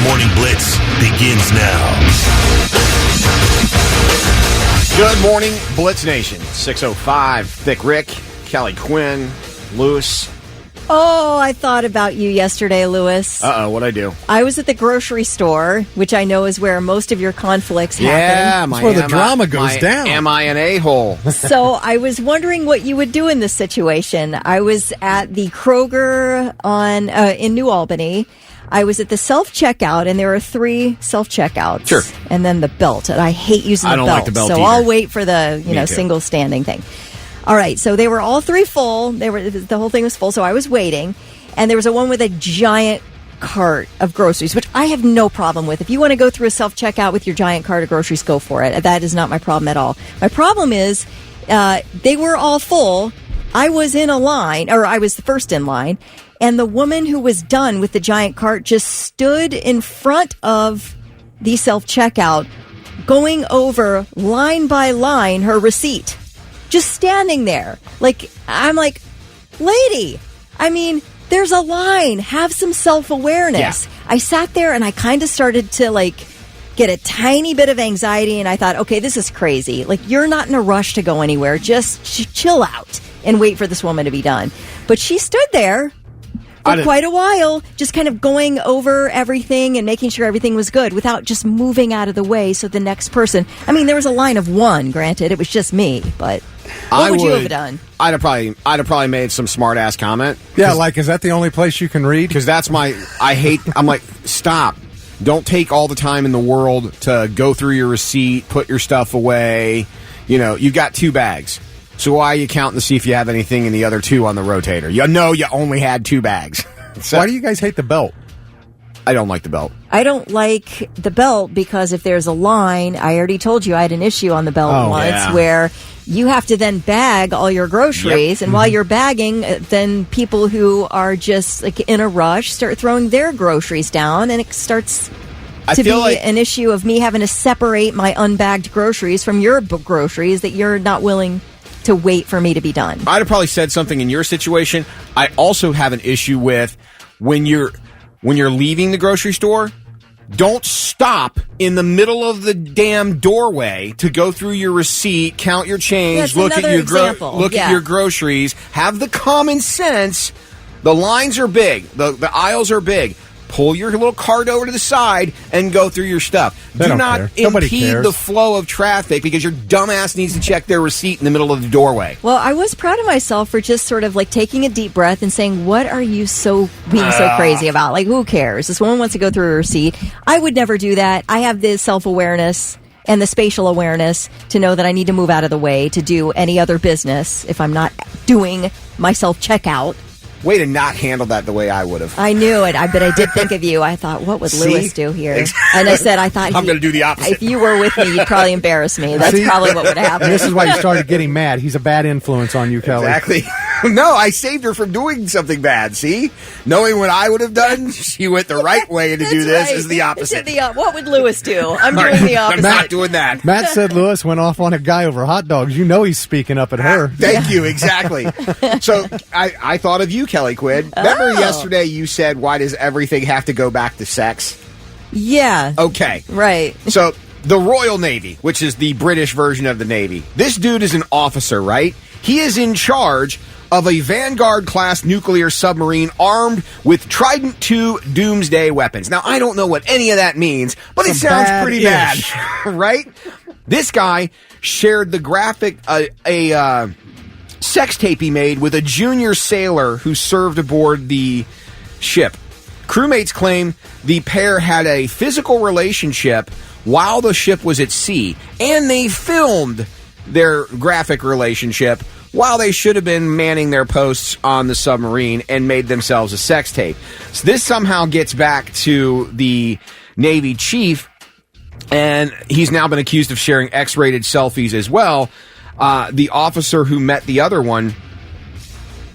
Morning Blitz begins now. Good morning, Blitz Nation. 6:05, Thick Rick, Kelly Quinn, Lewis. Oh, I thought about you yesterday, Lewis. Uh-oh, what'd I do? I was at the grocery store, which I know is where most of your conflicts happen. Yeah, That's where the drama goes down. Am I an a-hole? So I was wondering what you would do in this situation. I was at the Kroger in New Albany. I was at the self-checkout, and there are 3 self-checkouts. Sure. And then the belt, and I hate using the belt. I don't like the belt so either. I'll wait for the Me too. single standing thing. All right, so they were all 3 full. The whole thing was full, so I was waiting. And there was a one with a giant cart of groceries, which I have no problem with. If you want to go through a self-checkout with your giant cart of groceries, go for it. That is not my problem at all. My problem is they were all full. I was in a line, or I was the first in line, and the woman who was done with the giant cart just stood in front of the self-checkout, going over line by line her receipt. Just standing there. I'm like, lady, I mean, there's a line. Have some self-awareness. Yeah. I sat there and I kind of started to get a tiny bit of anxiety, and I thought, okay, this is crazy. You're not in a rush to go anywhere. Just chill out and wait for this woman to be done. But she stood there for quite a while, just kind of going over everything and making sure everything was good without just moving out of the way so the next person... I mean, there was a line of 1, granted. It was just me, but what would you have done? I'd have probably made some smart-ass comment. Yeah, is that the only place you can read? Because that's I'm like, stop. Don't take all the time in the world to go through your receipt, put your stuff away. You've got 2 bags. So why are you counting to see if you have anything in the other 2 on the rotator? You know you only had 2 bags. So, why do you guys hate the belt? I don't like the belt. I don't like the belt because if there's a line, I already told you I had an issue on the belt once where you have to then bag all your groceries. Yep. And while you're bagging, then people who are just in a rush start throwing their groceries down, and it starts to be an issue of me having to separate my unbagged groceries from your groceries that you're not willing to wait for me to be done. I'd have probably said something in your situation. I also have an issue with when you're leaving the grocery store, don't stop in the middle of the damn doorway to go through your receipt, count your change, look at your groceries. Have the common sense. The lines are big. The aisles are big. Pull your little cart over to the side and go through your stuff. Do not impede the flow of traffic because your dumbass needs to check their receipt in the middle of the doorway. Well, I was proud of myself for just sort of taking a deep breath and saying, what are you being so crazy about? Who cares? This woman wants to go through her receipt. I would never do that. I have the self-awareness and the spatial awareness to know that I need to move out of the way to do any other business if I'm not doing my self-checkout. Way to not handle that the way I would have. I knew it, but I did think of you. I thought, what would Lewis do here? Exactly. And I said, I'm going to do the opposite. If you were with me, you'd probably embarrass me. That's probably what would happen. This is why you started getting mad. He's a bad influence on you, Kelly. Exactly. No, I saved her from doing something bad, see? Knowing what I would have done, she went the right way to do this is the opposite. What would Lewis do? I'm doing the opposite. I'm not doing that. Matt said Lewis went off on a guy over hot dogs. You know he's speaking up at her. Thank you, exactly. So I thought of you, Kelly Quinn. Remember yesterday you said, why does everything have to go back to sex? Yeah. Okay. Right. So the Royal Navy, which is the British version of the Navy, this dude is an officer, right? He is in charge of a Vanguard-class nuclear submarine armed with Trident II doomsday weapons. Now, I don't know what any of that means, but it sounds pretty bad, right? This guy shared the graphic, sex tape he made with a junior sailor who served aboard the ship. Crewmates claim the pair had a physical relationship while the ship was at sea, and they filmed their graphic relationship while they should have been manning their posts on the submarine and made themselves a sex tape. So this somehow gets back to the Navy chief, and he's now been accused of sharing X-rated selfies as well. The officer who met the other one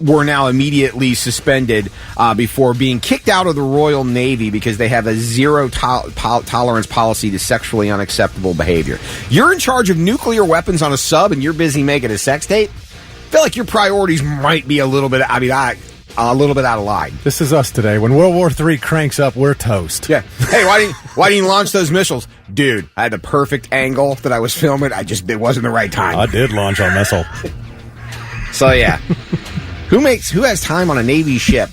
were now immediately suspended before being kicked out of the Royal Navy because they have a zero tolerance policy to sexually unacceptable behavior. You're in charge of nuclear weapons on a sub and you're busy making a sex tape? I feel like your priorities might be a little bit... a little bit out of line. This is us today. When World War III cranks up, we're toast. Yeah. Hey, why didn't you launch those missiles? Dude, I had the perfect angle that I was filming. It wasn't the right time. I did launch our missile. So, yeah. Who has time on a Navy ship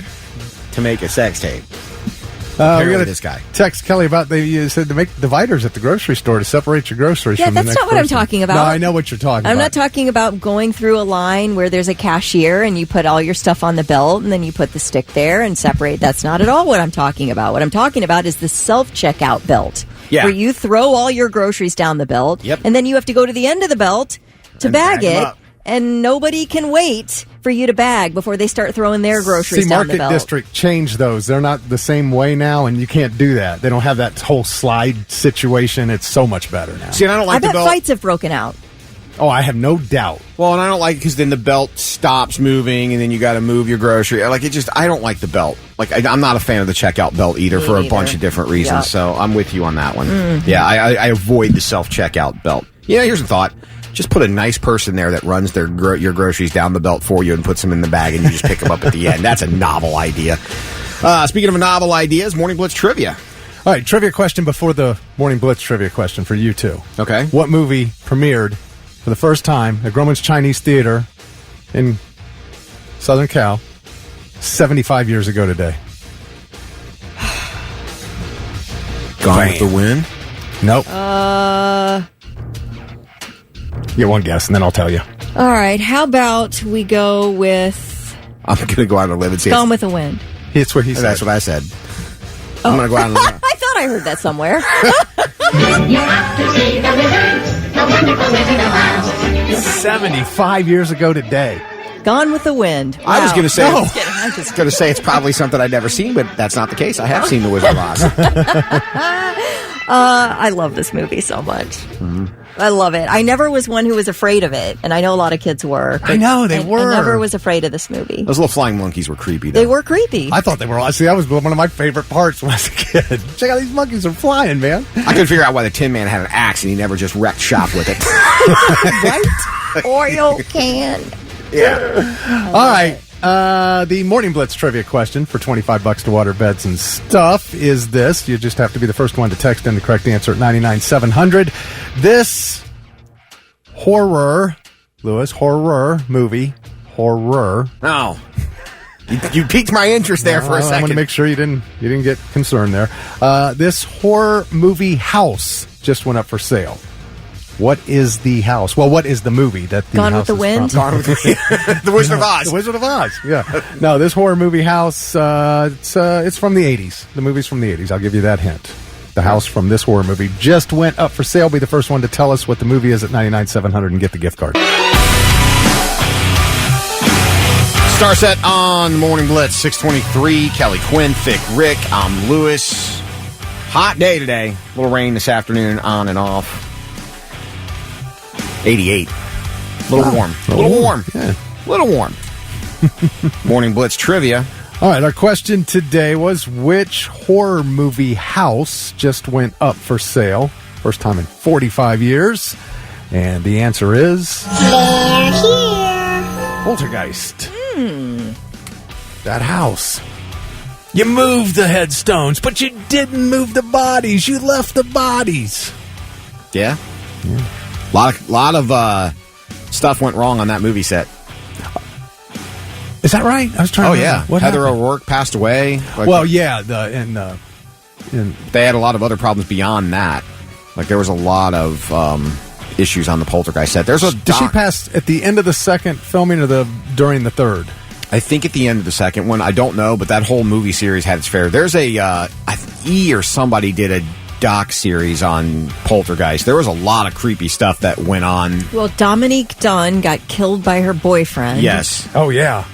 to make a sex tape? We Apparently got this guy. Text Kelly about you said to make dividers at the grocery store to separate your groceries Yeah, from the that's next not what I'm person. talking about. No, I know what you're talking about. I'm not talking about going through a line where there's a cashier and you put all your stuff on the belt and then you put the stick there and separate. That's not at all what I'm talking about. What I'm talking about is the self-checkout belt. Yeah. Where you throw all your groceries down the belt. Yep. And then you have to go to the end of the belt to And bag bag 'em it. up. And nobody can wait for you to bag before they start throwing their groceries See, down the Market belt. District changed those. They're not the same way now, and you can't do that. They don't have that whole slide situation. It's so much better now. See, and I don't like I the bet belt. fights have broken out. Oh, I have no doubt. Well, and I don't like it because then the belt stops moving, and then you got to move your grocery. Like I don't like the belt. Like I'm not a fan of the checkout belt either Me for a neither. bunch of different reasons. Yep. So I'm with you on that one. Yeah, I avoid the self checkout belt. Yeah, here's a thought. Just put a nice person there that runs your groceries down the belt for you and puts them in the bag, and you just pick them up at the end. That's a novel idea. Speaking of novel ideas, Morning Blitz trivia. All right, trivia question before the Morning Blitz trivia question for you two. Okay. What movie premiered for the first time at Grauman's Chinese Theater in Southern Cal 75 years ago today? Gone with the Wind. Nope. Get one guess, and then I'll tell you. All right. How about we go with I'm going to go out on a limb and say Gone with the Wind? It's what he said. that's what I said. I'm going to go out on a limb. I thought I heard that somewhere. You have to see the wizard, the wonderful Wizard of Oz. 75 years ago today. Gone with the Wind. I was Wow. going to say, I'm just going to say it's probably something I'd never seen, but that's not the case. I have seen The Wizard of Oz. I love this movie so much. Mm-hmm. I love it. I never was one who was afraid of it, and I know a lot of kids were. I know, they were. I never was afraid of this movie. Those little flying monkeys were creepy, though. They were creepy. I thought they were awesome. See, that was one of my favorite parts when I was a kid. Check out these monkeys are flying, man. I couldn't figure out why the Tin Man had an axe and he never just wrecked shop with it. Right? Oil can. Yeah. All right. The Morning Blitz trivia question for $25 to water beds and stuff is this. You just have to be the first one to text in the correct answer at 99700. This horror movie. Oh. You piqued my interest there for a I second. want to make sure you didn't get concerned there. This horror movie house just went up for sale. What is the house? Well, what is the movie that the Gone house with the is Wind? from? Gone with the Wizard of Oz. The Wizard of Oz. Yeah. No, this horror movie house. It's from the 80s. The movie's from the 80s. I'll give you that hint. The house from this horror movie just went up for sale. Be the first one to tell us what the movie is at 99,700 and get the gift card. Star set on Morning Blitz, 623. Kelly Quinn, Thick Rick. I'm Lewis. Hot day today. A little rain this afternoon, on and off. 88. A little warm. A little warm. Yeah. A little warm. Morning Blitz trivia. All right, our question today was which horror movie house just went up for sale? First time in 45 years. And the answer is... They're here. Poltergeist. That house. You moved the headstones, but you didn't move the bodies. You left the bodies. Yeah. Lot of stuff went wrong on that movie set. Is that right? I was trying Oh, to remember. yeah. What Heather happened? O'Rourke passed away. Like, Well, yeah, and they had a lot of other problems beyond that. Like, there was a lot of issues on the Poltergeist set. There's a did she pass at the end of the second filming or during the third? I think at the end of the second one. I don't know, but that whole movie series had its fair. There's E or somebody did a doc series on Poltergeist. There was a lot of creepy stuff that went on. Well, Dominique Dunn got killed by her boyfriend. Yes. Oh, yeah.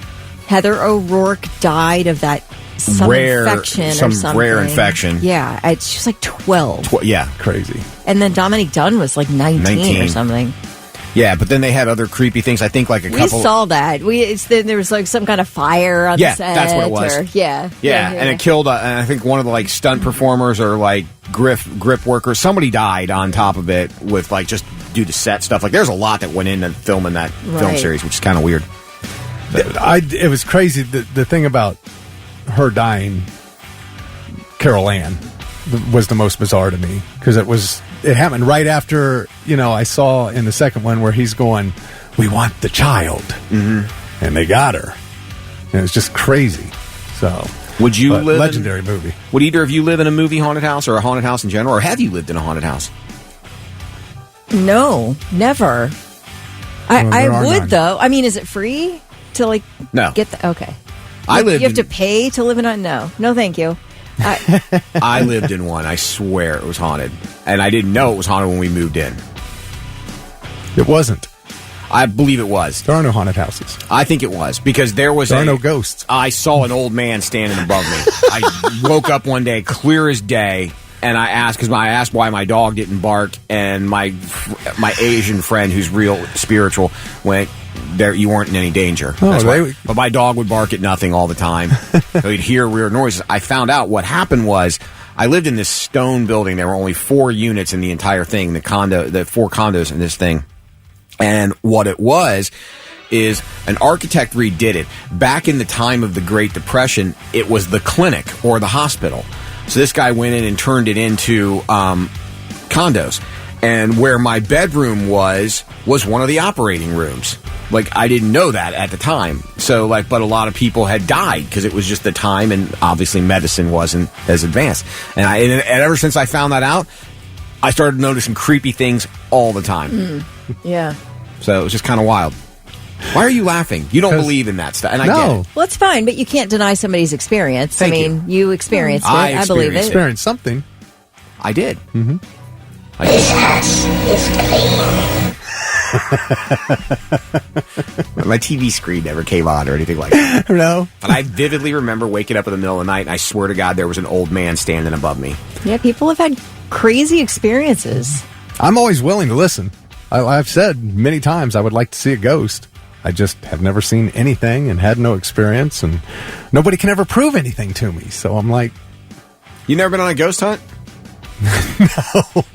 Heather O'Rourke died of that infection or something. Rare infection. Yeah, she was like 12. Yeah. Crazy. And then Dominique Dunn was like 19 or something. Yeah, but then they had other creepy things. I think like a couple... We saw that. There was like some kind of fire on the set. That's what it was. Yeah, and it killed, and I think one of the like stunt performers or like grip workers, somebody died on top of it with like just due to set stuff. Like there's a lot that went into filming that film Right. series, which is kind of weird. It was crazy. The thing about her dying, Carol Ann, was the most bizarre to me because it happened right after, I saw in the second one where he's going, we want the child. Mm-hmm. And they got her. And it was just crazy. So, would you live legendary movie. Would either of you live in a movie haunted house or a haunted house in general, or have you lived in a haunted house? No, never. I would none. though. I mean, is it free to No. get the okay? You have to pay to live in a no, thank you. I lived in one. I swear it was haunted, and I didn't know it was haunted when we moved in. It wasn't. I believe it was. There are no haunted houses. I think it was because there are no ghosts. I saw an old man standing above me. I woke up one day, clear as day, and I asked why my dog didn't bark, and my Asian friend, who's real spiritual, went, "There, you weren't in any danger." But my dog would bark at nothing all the time. So he'd hear weird noises. I found out what happened was I lived in this stone building. There were only 4 units in the entire thing. The 4 condos in this thing. And what it was is an architect redid it. Back in the time of the Great Depression, it was the clinic or the hospital. So this guy went in and turned it into condos. And where my bedroom was one of the operating rooms. I didn't know that at the time. So, but a lot of people had died because it was just the time, and obviously medicine wasn't as advanced. And ever since I found that out, I started noticing creepy things all the time. Yeah. So it was just kind of wild. Why are you laughing? You don't believe in that stuff, and I get it. Well, it's fine, but you can't deny somebody's experience. Thank you experienced it. I believe it. Experienced something. I did. Mm-hmm. This house is clean. My TV screen never came on or anything like that. No. But I vividly remember waking up in the middle of the night, and I swear to God, there was an old man standing above me. Yeah, people have had crazy experiences. I'm always willing to listen. I've said many times I would like to see a ghost. I just have never seen anything and had no experience, and nobody can ever prove anything to me. So I'm like... You never been on a ghost hunt? No.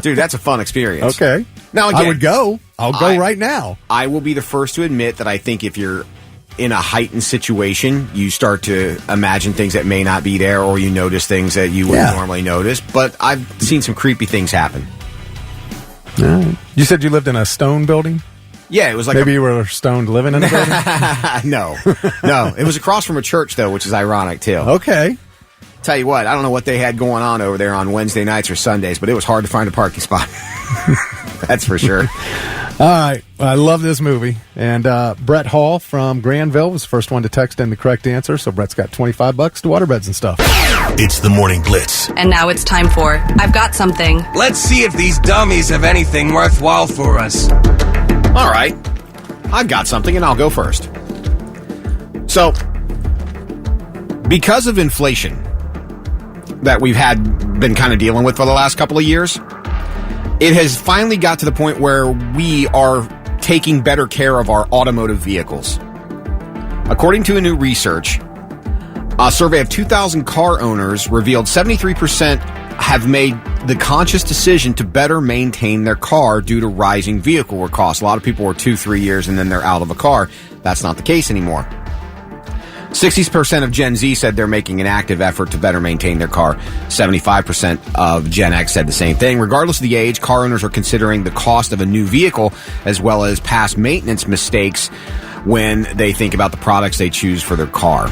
Dude, that's a fun experience. Okay. Now, again, I would go. I'll go right now. I will be the first to admit that I think if you're in a heightened situation, you start to imagine things that may not be there, or you notice things that you wouldn't normally notice. But I've seen some creepy things happen. You said you lived in a stone building? Yeah, it was like maybe you were stoned living in a building? No. It was across from a church, though, which is ironic, too. Okay. Tell you what, I don't know what they had going on over there on Wednesday nights or Sundays, but it was hard to find a parking spot. That's for sure. All right. I love this movie. And Brett Hall from Granville was the first one to text in the correct answer, so Brett's got $25 to waterbeds and stuff. It's the Morning Blitz. And now it's time for I've Got Something. Let's see if these dummies have anything worthwhile for us. All right. I've got something, and I'll go first. So, because of inflation that we've been kind of dealing with for the last couple of years, it has finally got to the point where we are taking better care of our automotive vehicles. According to a new research, a survey of 2,000 car owners revealed 73% have made the conscious decision to better maintain their car due to rising vehicle costs. A lot of people are 2-3 years and then they're out of a car. That's not the case anymore. 60% of Gen Z said they're making an active effort to better maintain their car. 75% of Gen X said the same thing. Regardless of the age, car owners are considering the cost of a new vehicle as well as past maintenance mistakes when they think about the products they choose for their car,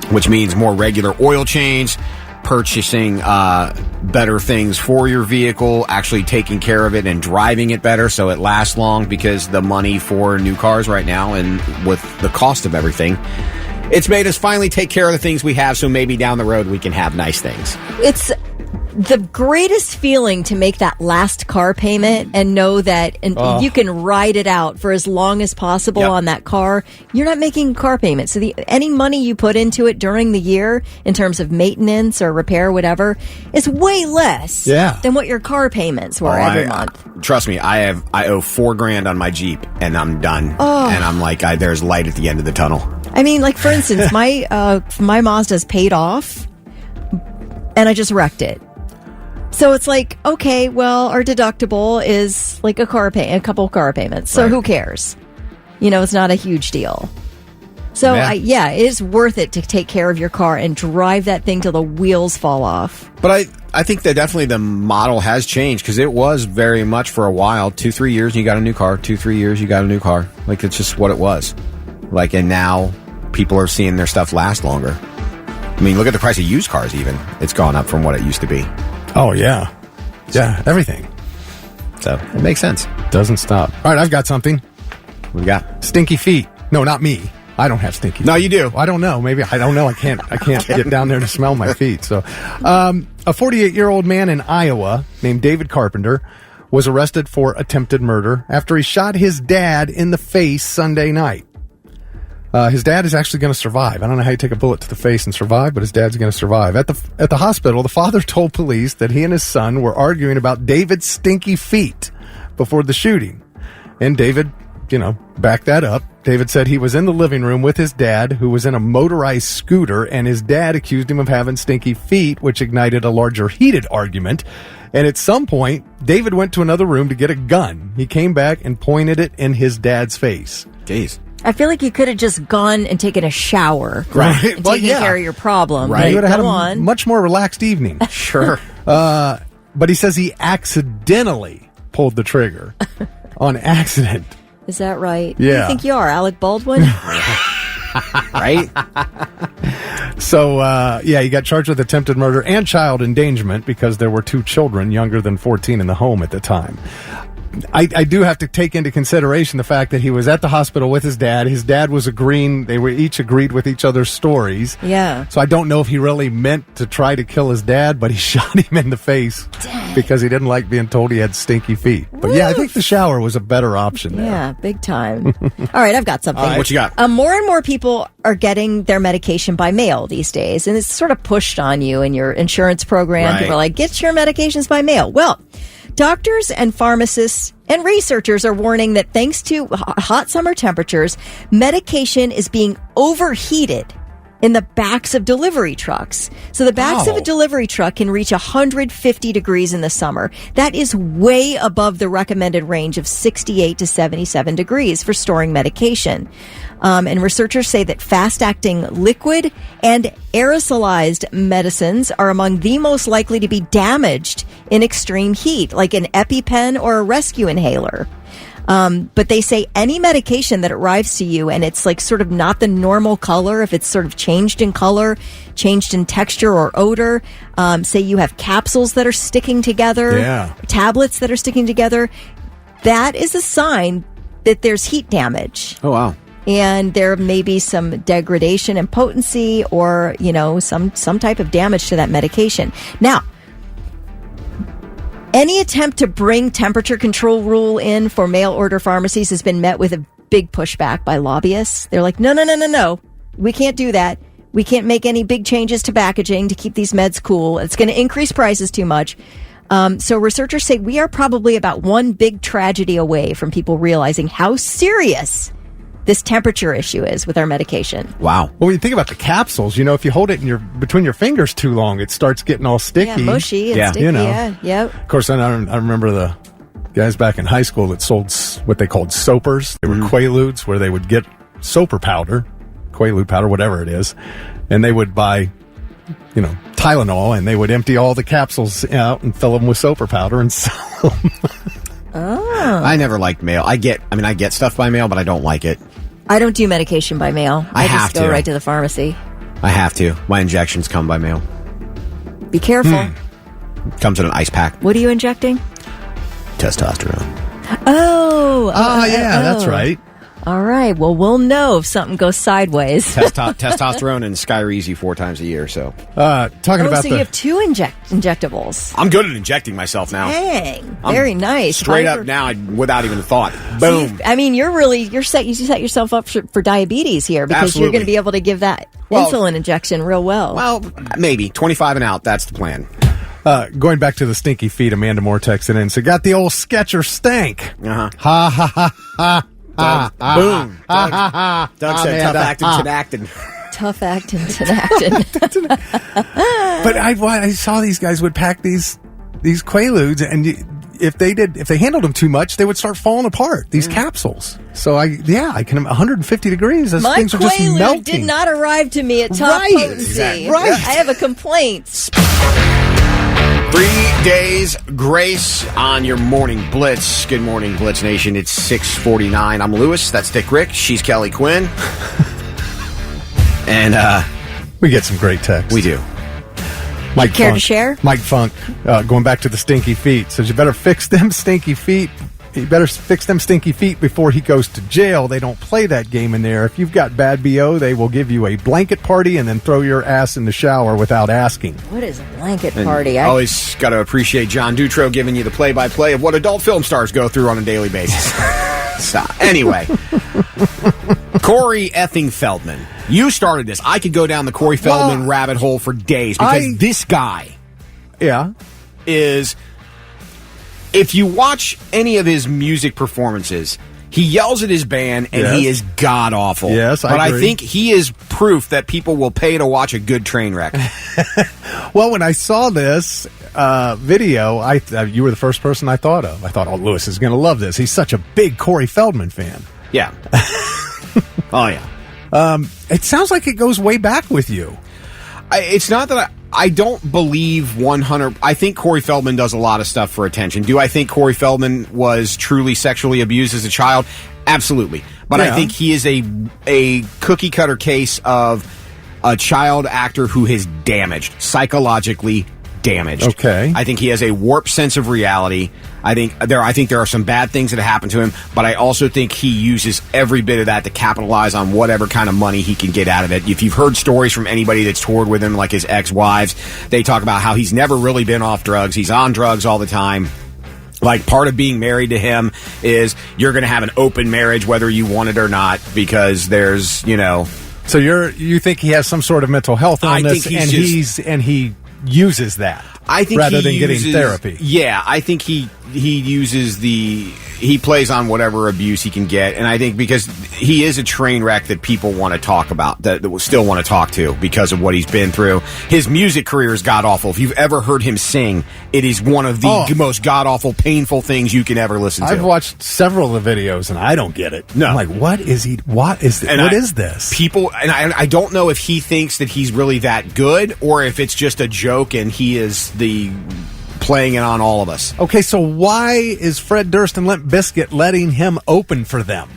which means more regular oil change, purchasing better things for your vehicle, actually taking care of it and driving it better so it lasts long, because the money for new cars right now and with the cost of everything, it's made us finally take care of the things we have, so maybe down the road we can have nice things. It's the greatest feeling to make that last car payment and know that you can ride it out for as long as possible on that car. You're not making car payments. So any money you put into it during the year in terms of maintenance or repair, whatever, is way less than what your car payments were every month. Trust me, I owe $4,000 on my Jeep, and I'm done. And I'm like, there's light at the end of the tunnel. I mean, like, for instance, my Mazda's paid off, and I just wrecked it. So it's like, okay, well, our deductible is like a couple car payments. So who cares? It's not a huge deal. So, Yeah. it is worth it to take care of your car and drive that thing till the wheels fall off. But I think that definitely the model has changed because it was very much for a while, 2-3 years you got a new car, 2-3 years you got a new car. Like, it's just what it was. Like, and now people are seeing their stuff last longer. I mean, look at the price of used cars even. It's gone up from what it used to be. Oh, yeah. Yeah, everything. So, it makes sense. Doesn't stop. All right, I've got something. What do you got? Stinky feet. No, not me. I don't have stinky feet. No, you do. I don't know. Maybe I don't know. I can't get down there to smell my feet. So, a 48-year-old man in Iowa named David Carpenter was arrested for attempted murder after he shot his dad in the face Sunday night. His dad is actually going to survive. I don't know how you take a bullet to the face and survive, but his dad's going to survive. At the hospital, the father told police that he and his son were arguing about David's stinky feet before the shooting. And David, backed that up. David said he was in the living room with his dad, who was in a motorized scooter, and his dad accused him of having stinky feet, which ignited a larger heated argument. And at some point, David went to another room to get a gun. He came back and pointed it in his dad's face. Jeez. I feel like you could have just gone and taken a shower. Right. And Well, taken yeah. care of your problem. Right. He would have had Go a on. much more relaxed evening. Sure. But he says he accidentally pulled the trigger on accident. Is that right? Who do Yeah. you think you are, Alec Baldwin? Right? So, he got charged with attempted murder and child endangerment because there were 2 children younger than 14 in the home at the time. I do have to take into consideration the fact that he was at the hospital with his dad. His dad was agreeing. They were each agreed with each other's stories. Yeah. So I don't know if he really meant to try to kill his dad, but he shot him in the face because he didn't like being told he had stinky feet. But yeah, I think the shower was a better option there. Yeah, big time. All right, I've got something. All right, what you got? More and more people are getting their medication by mail these days, and it's sort of pushed on you in your insurance program. Right. People are like, get your medications by mail. Well, doctors and pharmacists and researchers are warning that thanks to hot summer temperatures, medication is being overheated in the backs of delivery trucks. So the backs of a delivery truck can reach 150 degrees in the summer. That is way above the recommended range of 68 to 77 degrees for storing medication. And researchers say that fast-acting liquid and aerosolized medicines are among the most likely to be damaged in extreme heat, like an EpiPen or a rescue inhaler. But they say any medication that arrives to you and it's like sort of not the normal color, if it's sort of changed in color, changed in texture or odor, say you have capsules that are sticking together, tablets that are sticking together, that is a sign that there's heat damage. Oh, wow. And there may be some degradation in potency or, some type of damage to that medication. Now, any attempt to bring temperature control rule in for mail order pharmacies has been met with a big pushback by lobbyists. They're like, no. We can't do that. We can't make any big changes to packaging to keep these meds cool. It's going to increase prices too much. So researchers say we are probably about one big tragedy away from people realizing how serious this temperature issue is with our medication. Wow. Well, when you think about the capsules, if you hold it in between your fingers too long, it starts getting all sticky. Yeah, mushy and sticky. Yep. Of course, I remember the guys back in high school that sold what they called soapers. They were Quaaludes, where they would get soaper powder, Quaalude powder, whatever it is, and they would buy, Tylenol, and they would empty all the capsules out and fill them with soaper powder and sell them. I never liked mail. I get stuff by mail, but I don't like it. I don't do medication by mail. I just have go to. right to the pharmacy. I have to. My injections come by mail. Be careful. Comes in an ice pack. What are you injecting? Testosterone. Oh. That's right. All right. Well, we'll know if something goes sideways. Testosterone and Skyreezy 4 times a year. So talking about so you have 2 injectables. I'm good at injecting myself now. Dang. Very nice. Straight up now, without even thought. Boom. You set yourself up for diabetes here because Absolutely. you're going to be able to give that insulin injection real well. Well, maybe 25 and out. That's the plan. Going back to the stinky feet, Amanda Moore texted in. So got the old Sketcher stank. Uh-huh. Ha ha ha ha. Boom. Doug said tough acting, Tinactin. Tough acting, Tinactin. But I saw these guys would pack these Quaaludes, and if they handled them too much, they would start falling apart. These capsules. So I can 150 degrees. Those My things are just Quaalude melting. did not arrive to me at top Right. potency. Exactly. Right. I have a complaint. 3 days grace on your morning blitz. Good morning, Blitz Nation. It's 6:49. I'm Lewis. That's Dick Rick. She's Kelly Quinn. And we get some great texts. we do. Mike Care to Funk, share? Mike Funk, going back to the stinky feet, says you better fix them stinky feet. You better fix them stinky feet before he goes to jail. They don't play that game in there. If you've got bad BO, they will give you a blanket party and then throw your ass in the shower without asking. What is a blanket And party? always got to appreciate John Dutro giving you the play-by-play of what adult film stars go through on a daily basis. So, anyway, Corey effing Feldman. You started this. I could go down the Corey Feldman rabbit hole for days because this guy is... If you watch any of his music performances, he yells at his band and he is god-awful. Yes, I agree. But I think he is proof that people will pay to watch a good train wreck. Well, when I saw this video, you were the first person I thought of. I thought, Lewis is going to love this. He's such a big Corey Feldman fan. Yeah. Oh, yeah. It sounds like it goes way back with you. It's not that I don't believe 100... I think Corey Feldman does a lot of stuff for attention. Do I think Corey Feldman was truly sexually abused as a child? Absolutely. But I think he is a cookie-cutter case of a child actor who is damaged, psychologically damaged. Okay. I think he has a warped sense of reality. I think there are some bad things that happen to him, but I also think he uses every bit of that to capitalize on whatever kind of money he can get out of it. If you've heard stories from anybody that's toured with him, like his ex-wives, they talk about how he's never really been off drugs. He's on drugs all the time. Like, part of being married to him is you're going to have an open marriage whether you want it or not, because there's, So you think he has some sort of mental health illness, and he uses that. I think rather than getting therapy. Yeah, I think he uses he plays on whatever abuse he can get, and I think because he is a train wreck that people want to talk about, that will still want to talk to because of what he's been through. His music career is god awful. If you've ever heard him sing, it is one of the most god awful, painful things you can ever listen to. I've watched several of the videos and I don't get it. No, I'm like, what is he? What is this? What is this? People, and I don't know if he thinks that he's really that good or if it's just a joke and he is the playing it on all of us. Okay, so why is Fred Durst and Limp Bizkit letting him open for them?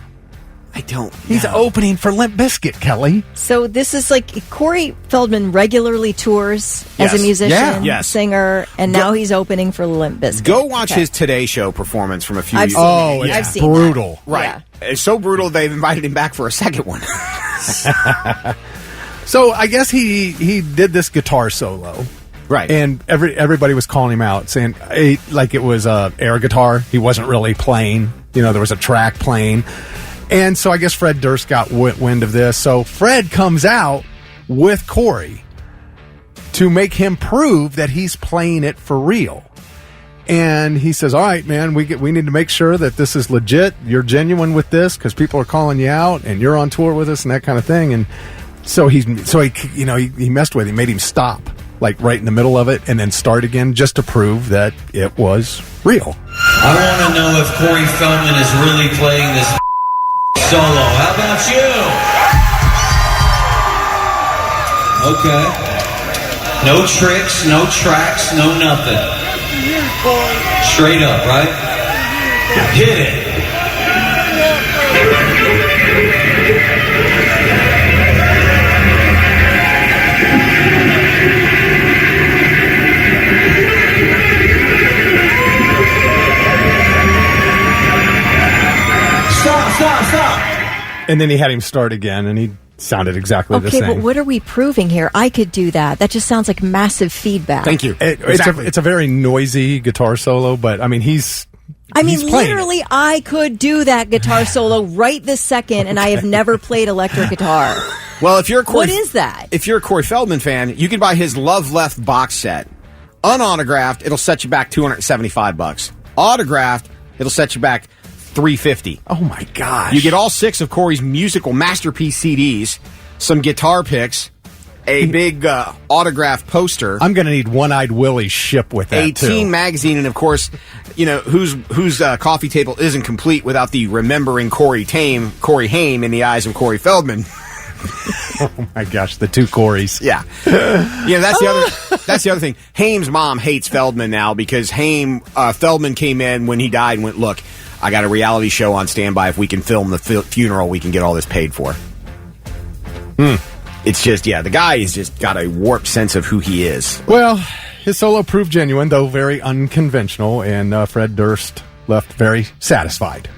I don't know. He's opening for Limp Bizkit, Kelly. So this is like Corey Feldman regularly tours as a musician, singer, and now he's opening for Limp Bizkit. Go watch his Today Show performance from a few years ago. Oh, it's I've seen brutal. That. Right. Yeah. It's so brutal they've invited him back for a second one. So I guess he did this guitar solo. Right. And everybody was calling him out, saying like it was air guitar. He wasn't really playing. There was a track playing. And so I guess Fred Durst got wind of this. So Fred comes out with Corey to make him prove that he's playing it for real. And he says, all right, man, we need to make sure that this is legit. You're genuine with this because people are calling you out and you're on tour with us and that kind of thing. And so he messed with him, made him stop, like right in the middle of it, and then start again just to prove that it was real. I want to know if Corey Feldman is really playing this solo. How about you? Okay. No tricks, no tracks, no nothing. Straight up, right? Hit it. Stop. And then he had him start again, and he sounded exactly the same. Okay, but what are we proving here? I could do that. That just sounds like massive feedback. Thank you. It's a very noisy guitar solo, but I mean, he's literally, I could do that guitar solo right this second, and I have never played electric guitar. Well, if you're a what is that? If you're a Corey Feldman fan, you can buy his Love Left box set. Unautographed, it'll set you back $275. Autographed, it'll set you back $350. Oh my gosh. You get all 6 of Corey's musical masterpiece CDs, some guitar picks, a big autograph poster. I'm going to need One-Eyed Willie's ship with that, a teen magazine, and of course, whose coffee table isn't complete without the remembering Corey Haim in the eyes of Corey Feldman. Oh my gosh, the two Corys. Yeah. That's the other thing. Haim's mom hates Feldman now because Feldman came in when he died and went, look, I got a reality show on standby. If we can film the funeral, we can get all this paid for. It's just, the guy has just got a warped sense of who he is. Well, his solo proved genuine, though very unconventional, and Fred Durst left very satisfied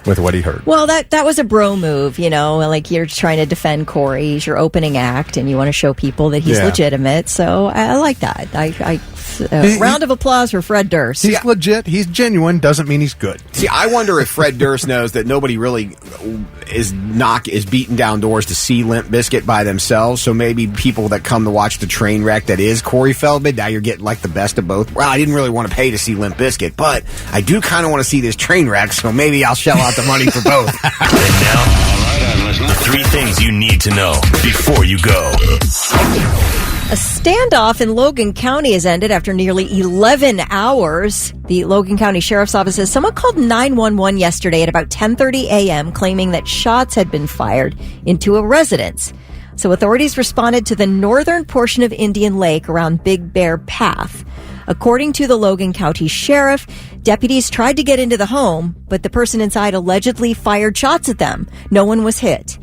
with what he heard. Well, that was a bro move, like you're trying to defend Corey. He's your opening act, and you want to show people that he's legitimate. So I like that. Round of applause for Fred Durst. He's legit. He's genuine. Doesn't mean he's good. See, I wonder if Fred Durst knows that nobody really is beating down doors to see Limp Bizkit by themselves. So maybe people that come to watch the train wreck that is Corey Feldman, now you're getting like the best of both. Well, I didn't really want to pay to see Limp Bizkit, but I do kind of want to see this train wreck, so maybe I'll shell out the money for both. And now, the 3 things you need to know before you go. A standoff in Logan County has ended after nearly 11 hours. The Logan County Sheriff's Office says someone called 911 yesterday at about 10:30 a.m. claiming that shots had been fired into a residence. So authorities responded to the northern portion of Indian Lake around Big Bear Path. According to the Logan County Sheriff, deputies tried to get into the home, but the person inside allegedly fired shots at them. No one was hit.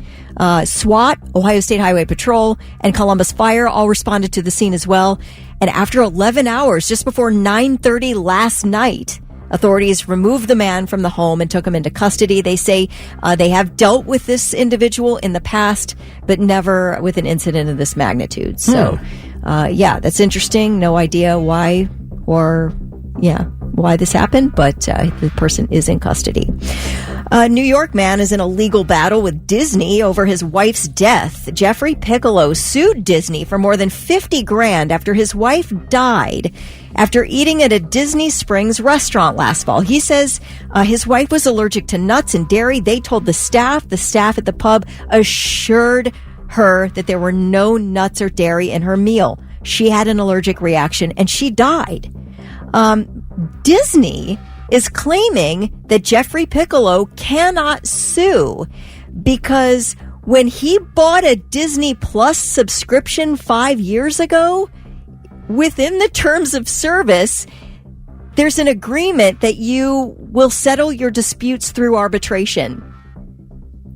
SWAT, Ohio State Highway Patrol, and Columbus Fire all responded to the scene as well. And after 11 hours, just before 9:30 last night, authorities removed the man from the home and took him into custody. They say they have dealt with this individual in the past, but never with an incident of this magnitude. So, that's interesting. No idea why this happened, but the person is in custody. A New York man is in a legal battle with Disney over his wife's death. Jeffrey Piccolo sued Disney for more than $50,000 after his wife died after eating at a Disney Springs restaurant last fall. He says his wife was allergic to nuts and dairy. They told the staff at the pub assured her that there were no nuts or dairy in her meal. She had an allergic reaction and she died. Disney is claiming that Jeffrey Piccolo cannot sue because when he bought a Disney Plus subscription 5 years ago, within the terms of service, there's an agreement that you will settle your disputes through arbitration.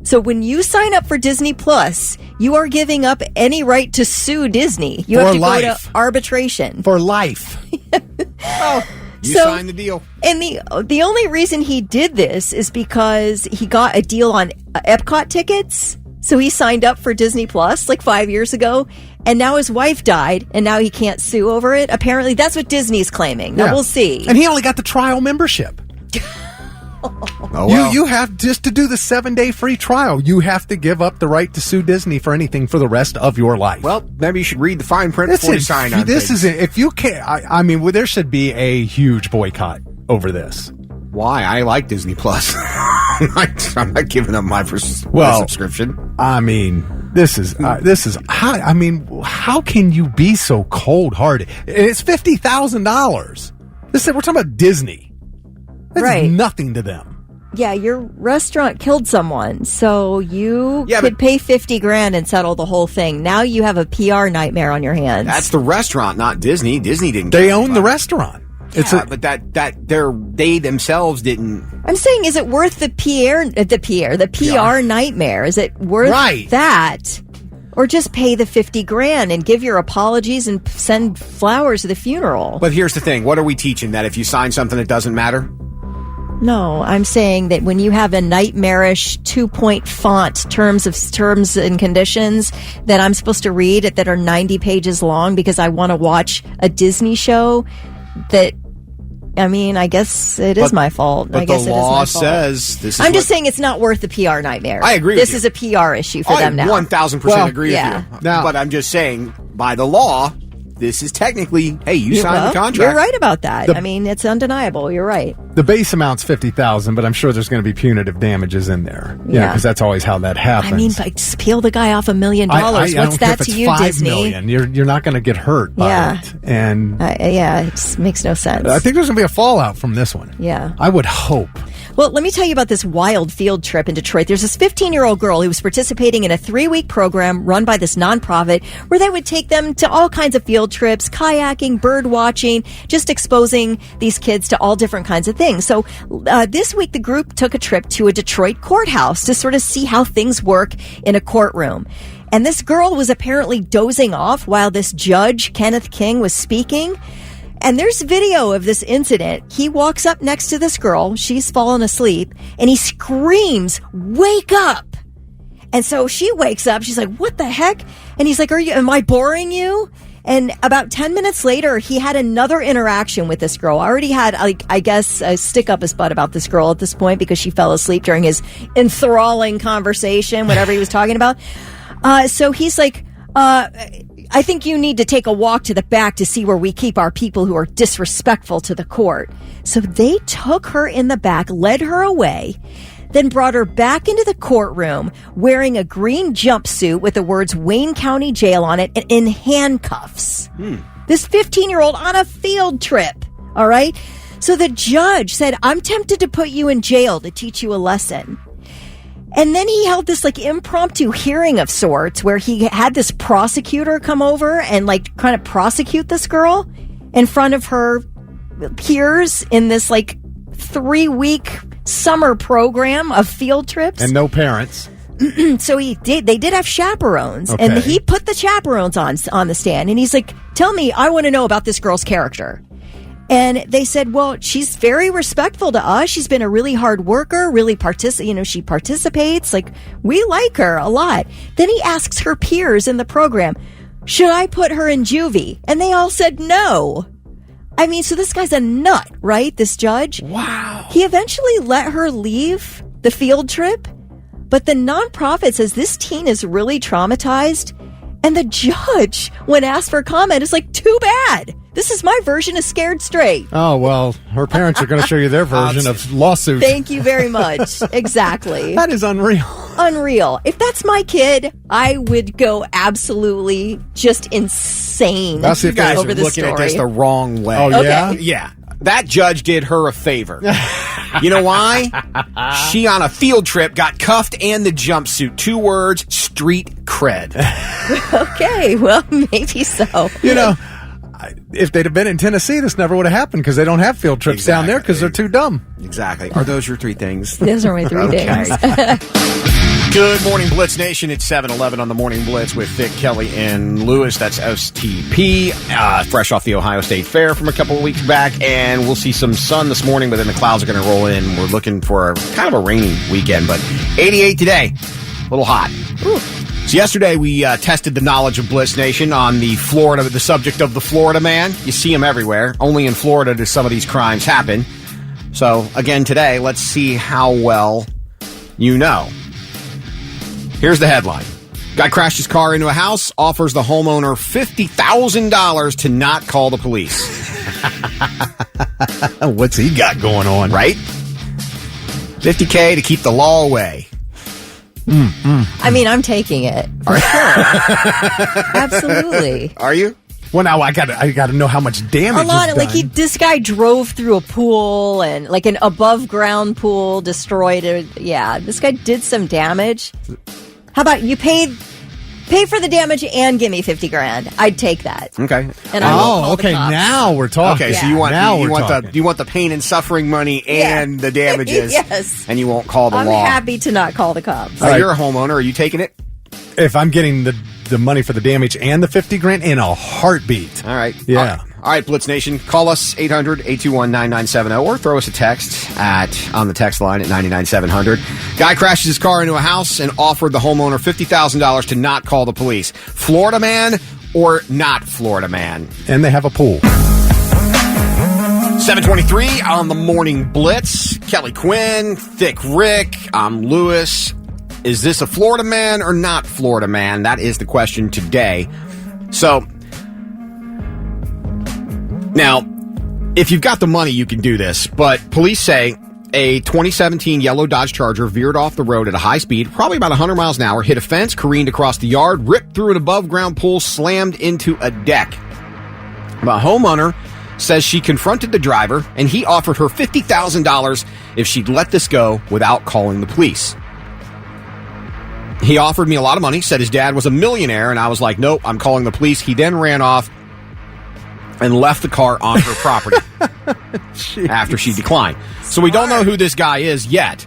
So when you sign up for Disney Plus, you are giving up any right to sue Disney. You have to go to arbitration. For life. You signed the deal. And the only reason he did this is because he got a deal on Epcot tickets. So he signed up for Disney Plus like 5 years ago, and now his wife died, and now he can't sue over it. Apparently, that's what Disney's claiming. Now we'll see. And he only got the trial membership. You have just to do the 7-day free trial. You have to give up the right to sue Disney for anything for the rest of your life. Well, maybe you should read the fine print before you sign on. This is if you can't. I mean, there should be a huge boycott over this. Why? I like Disney Plus. I'm not giving up my subscription. I mean, this is how. I mean, how can you be so cold-hearted? It's $50,000. We're talking about Disney. That's nothing to them. Yeah, your restaurant killed someone, so you could pay $50,000 and settle the whole thing. Now you have a PR nightmare on your hands. That's the restaurant, not Disney. Disney didn't. They own the restaurant. Yeah, but they themselves didn't. I'm saying, is it worth the PR nightmare? Is it worth that? Or just pay the $50,000 and give your apologies and send flowers to the funeral. But here's the thing. What are we teaching? That if you sign something, it doesn't matter? No, I'm saying that when you have a nightmarish 2-point font terms and conditions that I'm supposed to read that are 90 pages long because I want to watch a Disney show, I guess it is my fault. But I guess the law says this is. I'm just saying it's not worth the PR nightmare. I agree with you. This is a PR issue for them now. I 1,000% agree with you. Now, but I'm just saying, by the law, this is technically, hey, you signed the contract. You're right about that. I mean, it's undeniable. You're right. The base amount's $50,000, but I'm sure there's going to be punitive damages in there. Yeah, because that's always how that happens. I mean, like, just peel the guy off $1 million. I What's don't care that if to it's you, $5 Disney? million. You're not going to get hurt by it. And it just makes no sense. I think there's going to be a fallout from this one. Yeah. I would hope. Well, let me tell you about this wild field trip in Detroit. There's this 15-year-old girl who was participating in a 3-week program run by this nonprofit where they would take them to all kinds of field trips, kayaking, bird watching, just exposing these kids to all different kinds of things. So this week, the group took a trip to a Detroit courthouse to sort of see how things work in a courtroom. And this girl was apparently dozing off while this judge, Kenneth King, was speaking. And there's video of this incident. He walks up next to this girl. She's fallen asleep. And he screams, "Wake up!" And so she wakes up. She's like, "What the heck?" And he's like, am I boring you?" And about 10 minutes later, he had another interaction with this girl. Already had, I guess, a stick up his butt about this girl at this point because she fell asleep during his enthralling conversation, whatever he was talking about. So he's like, I think you need to take a walk to the back to see where we keep our people who are disrespectful to the court. So they took her in the back, led her away, then brought her back into the courtroom wearing a green jumpsuit with the words Wayne County Jail on it and in handcuffs. This 15-year-old on a field trip. All right. So the judge said, "I'm tempted to put you in jail to teach you a lesson." And then he held this like impromptu hearing of sorts where he had this prosecutor come over and like kind of prosecute this girl in front of her peers in this like 3-week summer program of field trips. And no parents. So they did have chaperones, Okay. and he put the chaperones on the stand, and he's like, "Tell me, I want to know about this girl's character." And they said, "Well, she's very respectful to us. She's been a really hard worker, really she participates. Like, we like her a lot." Then he asks her peers in the program, "Should I put her in juvie?" And they all said no. I mean, so this guy's a nut, right? This judge. Wow. He eventually let her leave the field trip, but the nonprofit says this teen is really traumatized. And the judge, when asked for comment, is like, "Too bad. This is my version of Scared Straight." Oh, well, her parents are going to show you their version of lawsuit. Thank you very much. Exactly. That is unreal. Unreal. If that's my kid, I would go absolutely just insane That's if you guys over are this looking story. at this the wrong way. Oh, yeah? Yeah. That judge did her a favor. You know why? She on a field trip got cuffed and the jumpsuit. 2 words, street cred. Okay, well, maybe so. You know, if they'd have been in Tennessee, this never would have happened because they don't have field trips down there because they're too dumb. Exactly. Are those your 3 things? Those are my 3 Okay. things. Good morning, Blitz Nation. It's 7:11 on the Morning Blitz with Vic, Kelly, and Lewis. That's STP, fresh off the Ohio State Fair from a couple of weeks back. And we'll see some sun this morning, but then the clouds are going to roll in. We're looking for kind of a rainy weekend, but 88 today. A little hot. Ooh. So yesterday we tested the knowledge of Blitz Nation on the subject of the Florida man. You see him everywhere. Only in Florida do some of these crimes happen. So again today, let's see how well you know. Here's the headline. Guy crashed his car into a house, offers the homeowner $50,000 to not call the police. What's he got going on? Right? $50K to keep the law away. I mean, I'm taking it. For sure. Absolutely. Are you? Well, now I gotta know how much damage. A lot is of, like, done. this guy drove through a pool and, like, an above ground pool, destroyed it. Yeah, this guy did some damage. How about you pay for the damage and give me $50,000? I'd take that. Okay. And I won't call the okay. cops. Now we're talking. Okay, so Yeah. you want Now you we're want talking. you want the pain and suffering money and the damages. Yes. And you won't call the I'm law. happy to not call the cops. So you're a homeowner. Are you taking it? If I'm getting the money for the damage and the $50,000 in a heartbeat. All right. Yeah. All right, Blitz Nation. Call us 800-821-9970 or throw us a text on the text line at 99700. Guy crashes his car into a house and offered the homeowner $50,000 to not call the police. Florida man or not Florida man? And they have a pool. 723 on the Morning Blitz. Kelly Quinn, Thick Rick, I'm Lewis. Is this a Florida man or not Florida man? That is the question today. So, Now, if you've got the money, you can do this, but police say a 2017 yellow Dodge Charger veered off the road at a high speed, probably about 100 miles an hour, hit a fence, careened across the yard, ripped through an above-ground pool, slammed into a deck. The homeowner says she confronted the driver, and he offered her $50,000 if she'd let this go without calling the police. He offered me a lot of money, said his dad was a millionaire, and I was like, nope, I'm calling the police. He then ran off and left the car on her property after she declined. So we don't know who this guy is yet.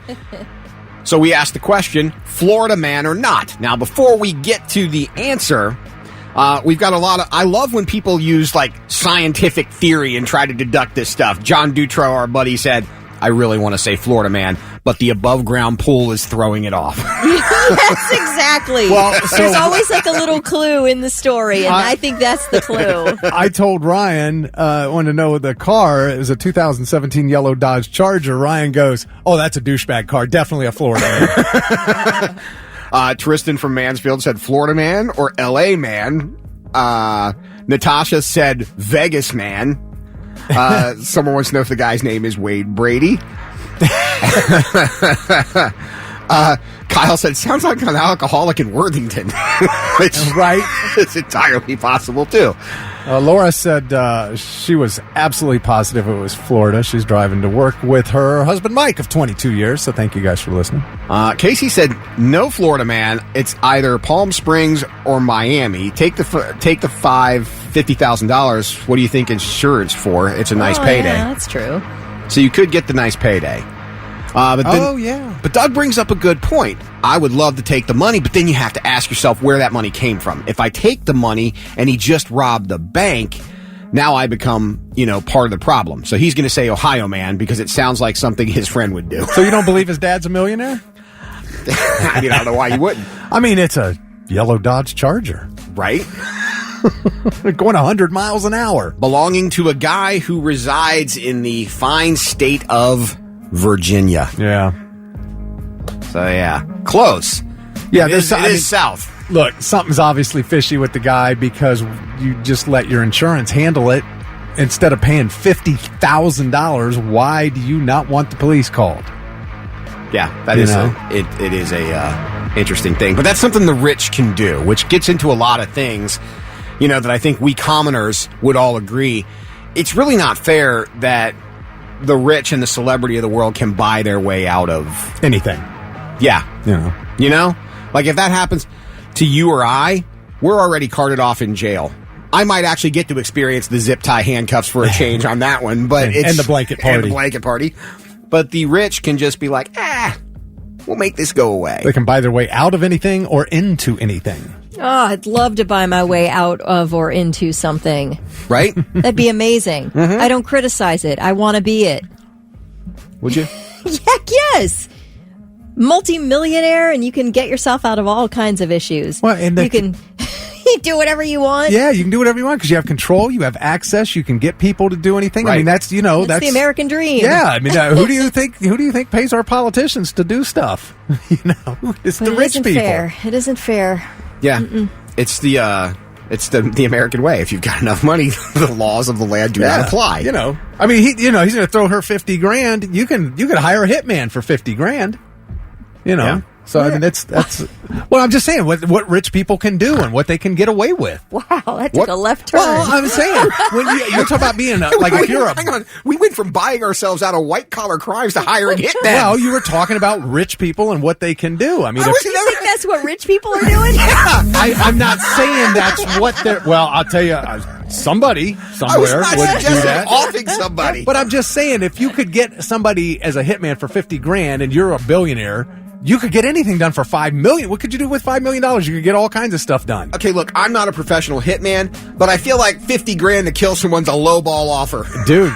So we asked the question, Florida man or not? Now, before we get to the answer, we've got a lot of... I love when people use, like, scientific theory and try to deduct this stuff. John Dutro, our buddy, said, I really want to say Florida man, but the above-ground pool is throwing it off. Yes, exactly. Well, there's always like a little clue in the story, and I think that's the clue. I told Ryan, wanted to know the car. It was a 2017 yellow Dodge Charger. Ryan goes, oh, that's a douchebag car. Definitely a Florida man. Tristan from Mansfield said Florida man or L.A. man. Natasha said Vegas man. Someone wants to know if the guy's name is Wade Brady. Kyle said, sounds like an alcoholic in Worthington. Which, right? It's entirely possible, too. Laura said she was absolutely positive it was Florida. She's driving to work with her husband, Mike, of 22 years. So thank you guys for listening. Casey said, no Florida man. It's either Palm Springs or Miami. Take the $50,000. What do you think insurance for? It's a nice payday. Yeah, that's true. So you could get the nice payday. But Doug brings up a good point. I would love to take the money, but then you have to ask yourself where that money came from. If I take the money and he just robbed the bank, now I become, part of the problem. So he's going to say Ohio man because it sounds like something his friend would do. So you don't believe his dad's a millionaire? I don't know why you wouldn't. I mean, it's a yellow Dodge Charger. Right? Going 100 miles an hour. Belonging to a guy who resides in the fine state of Virginia. Yeah. So, yeah. Close. Yeah, it is south. Look, something's obviously fishy with the guy because you just let your insurance handle it. Instead of paying $50,000, why do you not want the police called? Yeah, that is it is a interesting thing. But that's something the rich can do, which gets into a lot of things, that I think we commoners would all agree. It's really not fair that the rich and the celebrity of the world can buy their way out of anything. Yeah. Like if that happens to you or I, we're already carted off in jail. I might actually get to experience the zip tie handcuffs for a change on that one, but and the blanket party. But the rich can just be like, we'll make this go away. They can buy their way out of anything or into anything. Oh, I'd love to buy my way out of or into something. Right? That'd be amazing. Mm-hmm. I don't criticize it. I want to be it. Would you? Heck yes. Multi-millionaire, and you can get yourself out of all kinds of issues. Well, and you can do whatever you want. Yeah, you can do whatever you want because you have control, you have access, you can get people to do anything. Right. I mean, that's the American dream. Yeah, I mean, who do you think pays our politicians to do stuff? It's the rich people. Fair. It isn't fair. Yeah, it's the American way. If you've got enough money, the laws of the land do not apply. I mean, he's going to throw her $50,000. You can hire a hitman for $50,000. Yeah. So I mean, that's well, I'm just saying what rich people can do and what they can get away with. Wow, that took a left turn. Well, I'm saying when you're talking about being hang on, we went from buying ourselves out of white collar crimes to hiring hitmen. Well, you were talking about rich people and what they can do. I mean, you think that's what rich people are doing? Yeah, I'm not saying that's what they're. Well, I'll tell you, somebody somewhere would do that. Offing somebody, but I'm just saying, if you could get somebody as a hitman for $50,000 and you're a billionaire. You could get anything done for $5 million. What could you do with $5 million? You could get all kinds of stuff done. Okay, look, I'm not a professional hitman, but I feel like $50,000 to kill someone's a lowball offer. Dude,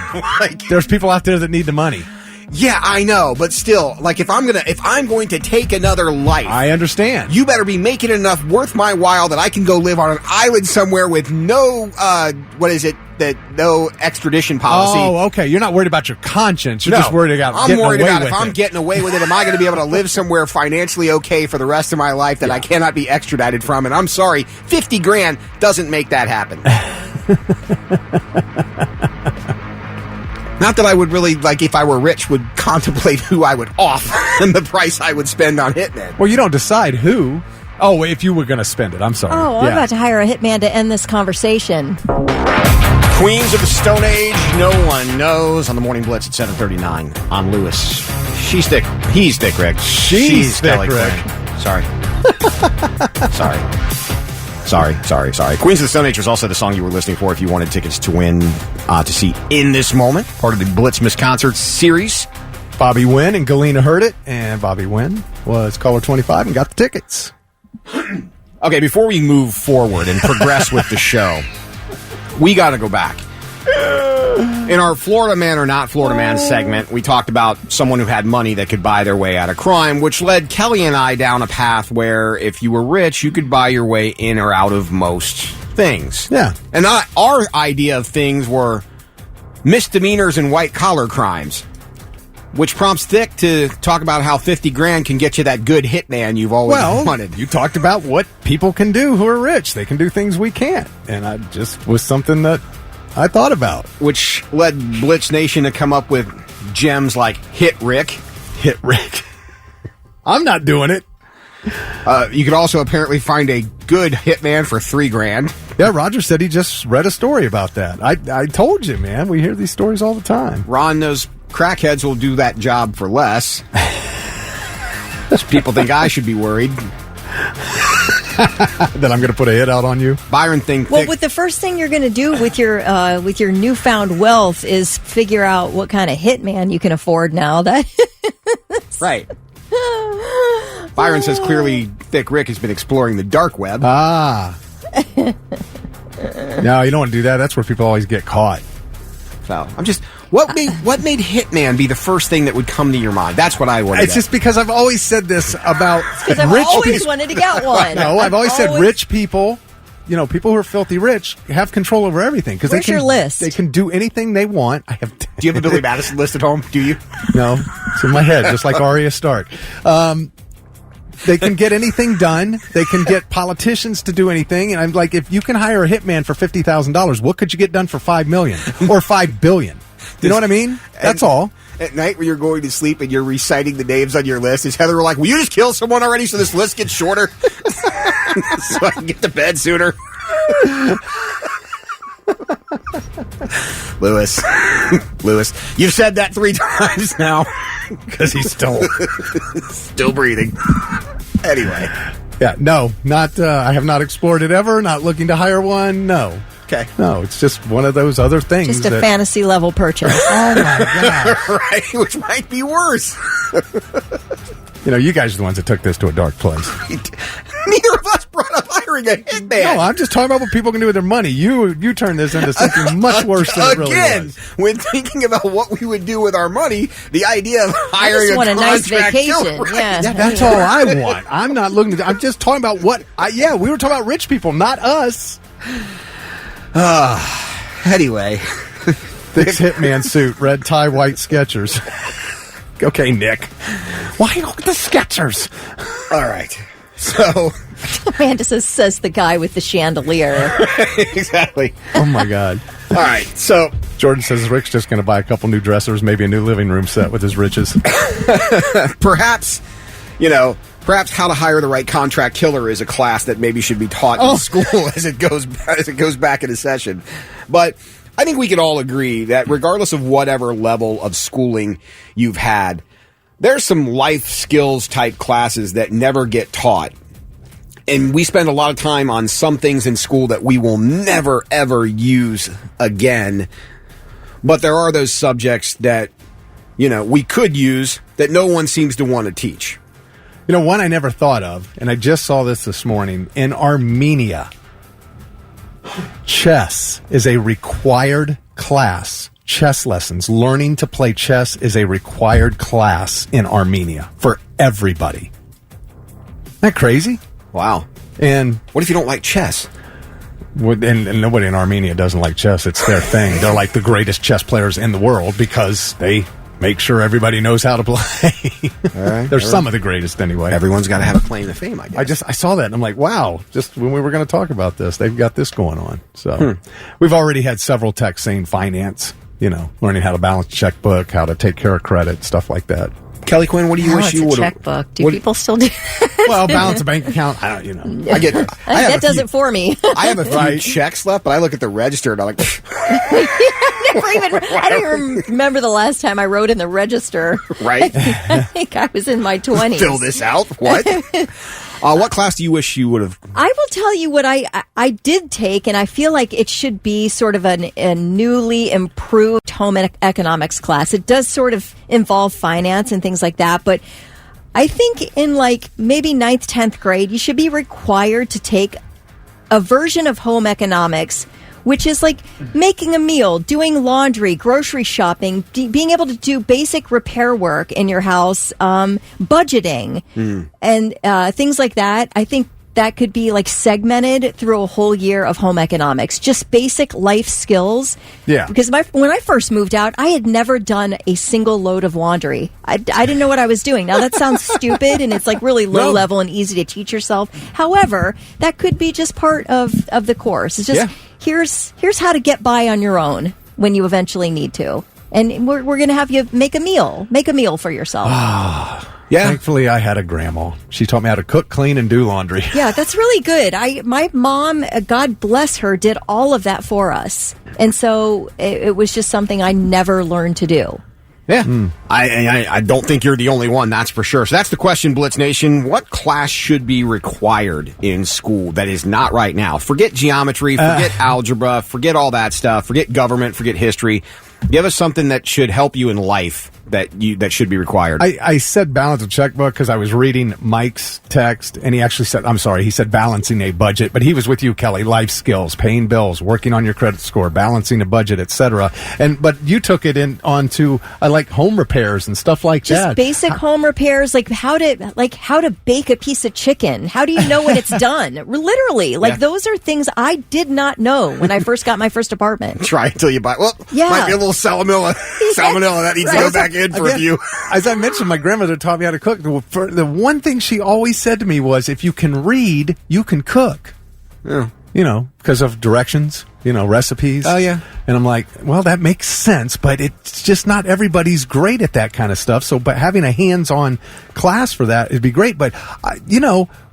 there's people out there that need the money. Yeah, I know, but still, like if I'm going to take another life, I understand. You better be making it enough worth my while that I can go live on an island somewhere with no no extradition policy. Oh, okay. You're not worried about your conscience. You're just worried about getting away with it. I'm worried about if I'm getting away with it, am I going to be able to live somewhere financially okay for the rest of my life that I cannot be extradited from? And I'm sorry, $50,000 doesn't make that happen. Not that I would really, like, if I were rich, would contemplate who I would off and the price I would spend on Hitman. Well, you don't decide who. Oh, if you were going to spend it. I'm sorry. Oh, I'm about to hire a hitman to end this conversation. Queens of the Stone Age, no one knows. On the Morning Blitz at 7:39. I'm Lewis. He's Thick Rick. She's Thick Rick. Sorry. Sorry. Queens of the Stone Age was also the song you were listening for if you wanted tickets to win to see In This Moment, part of the Blitz Miss Concert series. Bobby Wynn and Galena heard it, and Bobby Wynn was caller 25 and got the tickets. Okay, before we move forward and progress with the show, we got to go back. In our Florida Man or Not Florida Man segment, we talked about someone who had money that could buy their way out of crime, which led Kelly and I down a path where if you were rich, you could buy your way in or out of most things. Yeah. And our idea of things were misdemeanors and white-collar crimes, which prompts Thick to talk about how 50 grand can get you that good hitman you've always wanted. You talked about what people can do who are rich. They can do things we can't. And I just was something that I thought about. Which led Blitz Nation to come up with gems like Hit Rick. Hit Rick. I'm not doing it. You could also apparently find a good hitman for $3 grand. Yeah, Roger said he just read a story about that. I told you, man. We hear these stories all the time. Ron knows crackheads will do that job for less. People think I should be worried. That I'm going to put a hit out on you. Byron think. Well, with the first thing you're going to do with your newfound wealth is figure out what kind of hitman you can afford now. Right. Byron says clearly Thick Rick has been exploring the dark web. No, you don't want to do that. That's where people always get caught. So I'm just what made Hitman be the first thing that would come to your mind? That's what I wanted. It's just because I've always said this about because I've always wanted to get one. No, I've always said rich people, people who are filthy rich have control over everything because your list? They can do anything they want. Do you have a Billy Madison list at home? Do you? No, it's in my head, just like Arya Stark. They can get anything done. They can get politicians to do anything. And I'm like, if you can hire a hitman for $50,000, what could you get done for $5 million or $5 billion? You know what I mean? That's all. At night when you're going to sleep and you're reciting the names on your list, is Heather like, will you just kill someone already so this list gets shorter? So I can get to bed sooner? Lewis, you've said that 3 times now. Because he's still breathing. Anyway. Yeah, no, not. I have not explored it ever. Not looking to hire one. No. Okay. No, it's just one of those other things. Just a fantasy level purchase. Oh my god! Right, which might be worse. You guys are the ones that took this to a dark place. Neither of us brought up hiring a hitman. No, I'm just talking about what people can do with their money. You turned this into something much worse than it really was. When thinking about what we would do with our money, the idea of hiring a nice vacation. Killer, right? Yeah, that's all I want. I'm not looking. I'm just talking about what. We were talking about rich people, not us. Anyway, Thick's hitman suit, red tie, white Skechers. Okay, Nick. Why the Skechers? All right. So, Amanda says the guy with the chandelier. Exactly. Oh my God. All right. So Jordan says Rick's just going to buy a couple new dressers, maybe a new living room set with his riches. Perhaps how to hire the right contract killer is a class that maybe should be taught in school as it goes back into session. But I think we can all agree that regardless of whatever level of schooling you've had, there's some life skills type classes that never get taught. And we spend a lot of time on some things in school that we will never, ever use again. But there are those subjects that, we could use that no one seems to want to teach. One I never thought of, and I just saw this morning, in Armenia, chess is a required class. Chess lessons. Learning to play chess is a required class in Armenia for everybody. Isn't that crazy? Wow. And what if you don't like chess? And nobody in Armenia doesn't like chess. It's their thing. They're like the greatest chess players in the world because they make sure everybody knows how to play. They're some of the greatest anyway. Everyone's got to have a claim to fame, I guess. I saw that and I'm like, wow, just when we were going to talk about this, they've got this going on. So we've already had several texts saying finance, learning how to balance a checkbook, how to take care of credit, stuff like that. Kelly Quinn, what do you wish you would have... checkbook. Do people still do Well, balance a bank account, I don't, that does it for me. I have a few checks left, but I look at the register and I'm like... I don't even remember the last time I wrote in the register. Right? I think I was in my 20s. Fill this out? What? What class do you wish you would have... I will tell you what I did take, and I feel like it should be sort of a newly improved home economics class. It does sort of involve finance and things like that, but I think in maybe 9th, 10th grade, you should be required to take a version of home economics, which is like making a meal, doing laundry, grocery shopping, being able to do basic repair work in your house, budgeting, and things like that. I think that could be segmented through a whole year of home economics, just basic life skills. Yeah. Because when I first moved out, I had never done a single load of laundry. I didn't know what I was doing. Now that sounds stupid and it's really low level and easy to teach yourself. However, that could be just part of the course. It's just here's how to get by on your own when you eventually need to. And we're going to have you make a meal for yourself. Yeah. Thankfully, I had a grandma. She taught me how to cook, clean, and do laundry. Yeah, that's really good. My mom, God bless her, did all of that for us. And so it was just something I never learned to do. Yeah. I don't think you're the only one, that's for sure. So that's the question, Blitz Nation. What class should be required in school that is not right now? Forget geometry, forget algebra, forget all that stuff, forget government, forget history. Give us something that should help you in life that should be required. I said balance a checkbook because I was reading Mike's text, and he actually said, he said balancing a budget, but he was with you, Kelly. Life skills, paying bills, working on your credit score, balancing a budget, etc. But you took it onto home repairs and stuff like just that. Just basic home repairs, how to bake a piece of chicken. How do you know when it's done? Literally, those are things I did not know when I first got my first apartment. Try until you buy. Well, might be a little salmonella that needs to go back in for a few. As I mentioned, my grandmother taught me how to cook. The one thing she always said to me was, if you can read, you can cook. Yeah. Because of directions, recipes. Oh, yeah. And I'm like, well, that makes sense, but it's just not everybody's great at that kind of stuff. So, but having a hands-on class for that would be great. But,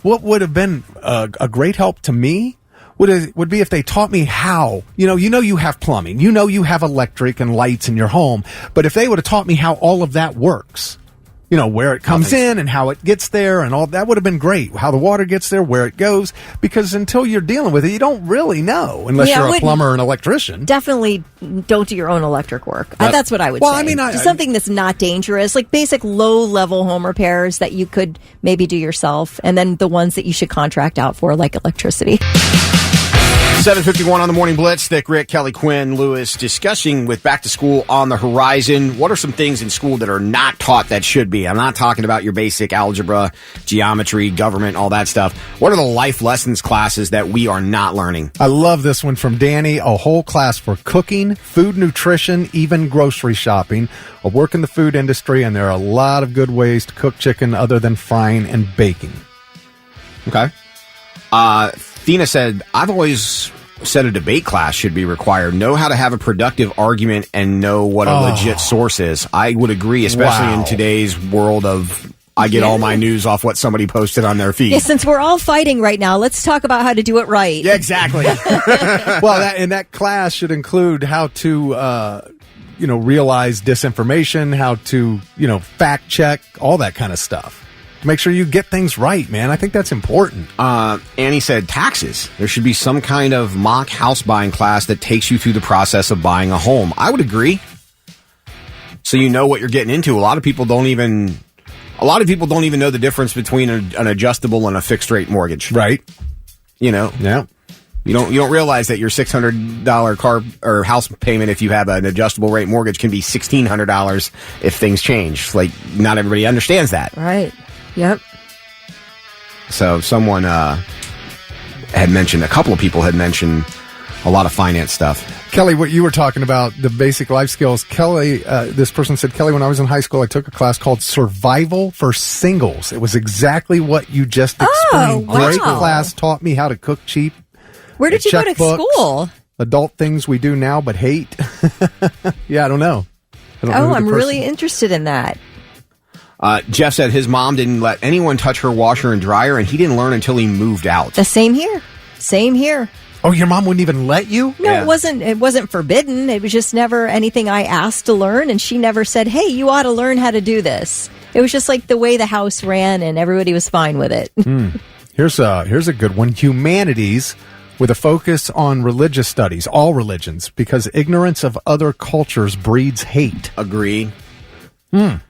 what would have been a great help to me would be if they taught me how. You have plumbing. You have electric and lights in your home. But if they would have taught me how all of that works, where it comes in and how it gets there and all, that would have been great. How the water gets there, where it goes. Because until you're dealing with it, you don't really know unless you're a plumber or an electrician. Definitely don't do your own electric work. That's what I would say. Just something that's not dangerous, like basic low-level home repairs that you could maybe do yourself, and then the ones that you should contract out for, like electricity. 7:51 on the Morning Blitz. Thick Rick, Kelly Quinn, Lewis, discussing with back to school on the horizon. What are some things in school that are not taught that should be? I'm not talking about your basic algebra, geometry, government, all that stuff. What are the life lessons classes that we are not learning? I love this one from Danny. A whole class for cooking, food nutrition, even grocery shopping. I work in the food industry, and there are a lot of good ways to cook chicken other than frying and baking. Okay. Thina said, I've always said a debate class should be required. Know how to have a productive argument and know what a legit source is. I would agree, especially in today's world of I get all my news off what somebody posted on their feed. Yeah, since we're all fighting right now, let's talk about how to do it right. Yeah, exactly. Well, that class should include how to, realize disinformation, how to, fact check, all that kind of stuff. Make sure you get things right, man. I think that's important. Annie said taxes. There should be some kind of mock house buying class that takes you through the process of buying a home. I would agree. So you know what you're getting into. A lot of people don't even know the difference between an adjustable and a fixed rate mortgage. Right. Yeah. You don't realize that your $600 car or house payment, if you have an adjustable rate mortgage, can be $1,600 if things change. Not everybody understands that. Right. Yep. So someone had mentioned, a couple of people had mentioned a lot of finance stuff. Kelly, what you were talking about, the basic life skills. Kelly, this person said, Kelly, when I was in high school, I took a class called Survival for Singles. It was exactly what you just explained. wow. Great class, taught me how to cook cheap. Where did you go to checkbooks, school? Adult things we do now but hate. Yeah, I don't know. I don't know who the I'm person- really interested in that. Jeff said his mom didn't let anyone touch her washer and dryer, and he didn't learn until he moved out. The same here. Same here. Oh, your mom wouldn't even let you? No, Yeah. it wasn't forbidden. It was just never anything I asked to learn, and she never said, "Hey, you ought to learn how to do this." It was just like the way the house ran, and everybody was fine with it. Here's a good one. Humanities with a focus on religious studies, all religions, because ignorance of other cultures breeds hate. Agreed.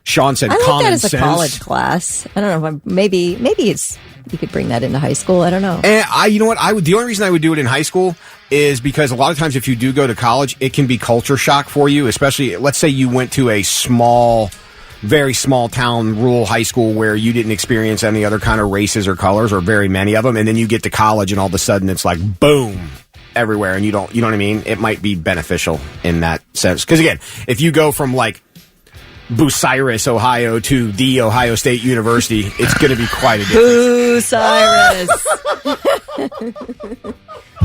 Sean said I like common that as a sense. college class. I don't know. Maybe it's you could bring that into high school. I don't know. And you know what? The only reason I would do it in high school is because a lot of times if you do go to college, it can be culture shock for you, especially, let's say you went to a very small town rural high school where you didn't experience any other kind of races or colors or very many of them. And then you get to college and all of a sudden it's like, boom, everywhere. And you know what I mean? It might be beneficial in that sense. Because again, if you go from like Bucyrus, Ohio to the Ohio State University, it's going to be quite a difference. Boo, Cyrus.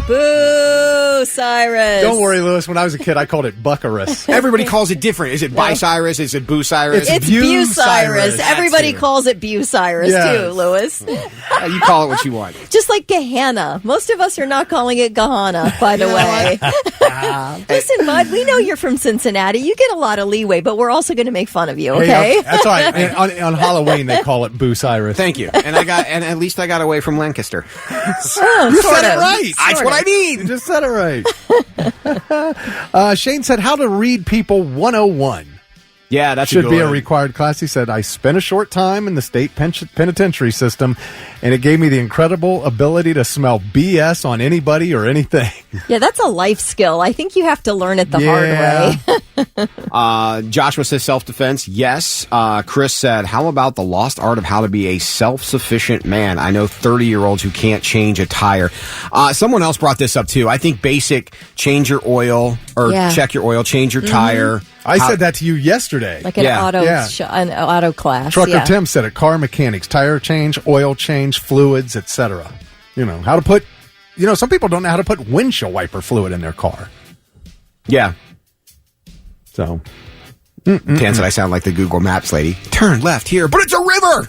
Boo, Cyrus. Don't worry, Lewis. When I was a kid, I called it Bucyrus. Everybody calls it different. Is it Bucyrus? Is it Bucyrus? It's Bucyrus. Bucyrus. Everybody That's it. calls it Bucyrus Yes. too, Lewis. You call it what you want. Just like Gehenna. Most of us are not calling it Gehenna, by the way. Listen, Bud, we know you're from Cincinnati. You get a lot of leeway, but we're also going to make fun of you, okay? Hey, that's all right. And on Halloween, they call it Bucyrus. Thank you. And at least I got away from Lancaster. Oh, You sort said it of. right. That's what I You need. just said it right. Shane said, how to read people 101. Yeah, that Should go be a in. required class. He said, I spent a short time in the state penitentiary system, and it gave me the incredible ability to smell BS on anybody or anything. Yeah, that's a life skill. I think you have to learn it the hard way. Joshua says self-defense. Yes. Chris said, how about the lost art of how to be a self-sufficient man? I know 30-year-olds who can't change a tire. Someone else brought this up, too. I think basic, change your oil, or Yeah. check your oil, change your tire. I said that to you yesterday. Like an Yeah. an auto class. Trucker yeah. Tim said it. Car mechanics, tire change, oil change, fluids, etc. You know, how to put, some people don't know how to put windshield wiper fluid in their car. Yeah. So, Dan said I sound like the Google Maps lady. Turn left here, but it's a river!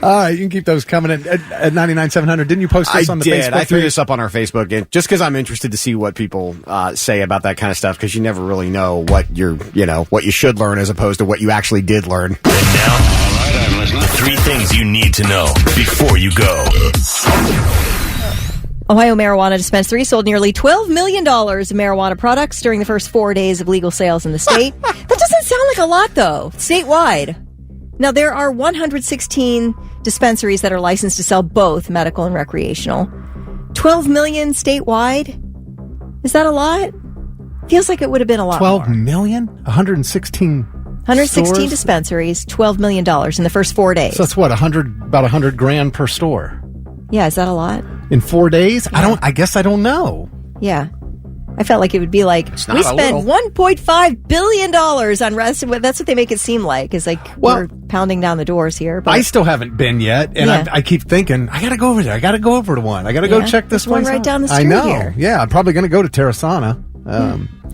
all right, you can keep those coming in at 99,700. Didn't you post this on the Facebook I threw page? this up on our Facebook, and just because I'm interested to see what people say about that kind of stuff, because you never really know what what you should learn as opposed to what you actually did learn. And now, all right, I'm listening. 3 things you need to know before you go. Ohio Marijuana Dispensary sold nearly $12 million of marijuana products during the first 4 days of legal sales in the state. That doesn't sound like a lot, though, statewide. Now, there are 116 dispensaries that are licensed to sell both medical and recreational. 12 million statewide? Is that a lot? Feels like it would have been a lot 12 more. million? 116 116 stores? dispensaries, $12 million in the first 4 days. So that's what, about 100 grand per store Yeah, is that a lot? in 4 days? I guess I don't know. Yeah. I felt like it would be like, not we a spent little. $1.5 billion on rest. That's what they make it seem like. Is like we're pounding down the doors here. But I still haven't been yet, and Yeah. I keep thinking, I got to go over there. I got to go over to one. I got to go Yeah, check this there's one place right out. down the I street know. here. Yeah, I'm probably going to go to Terrasana,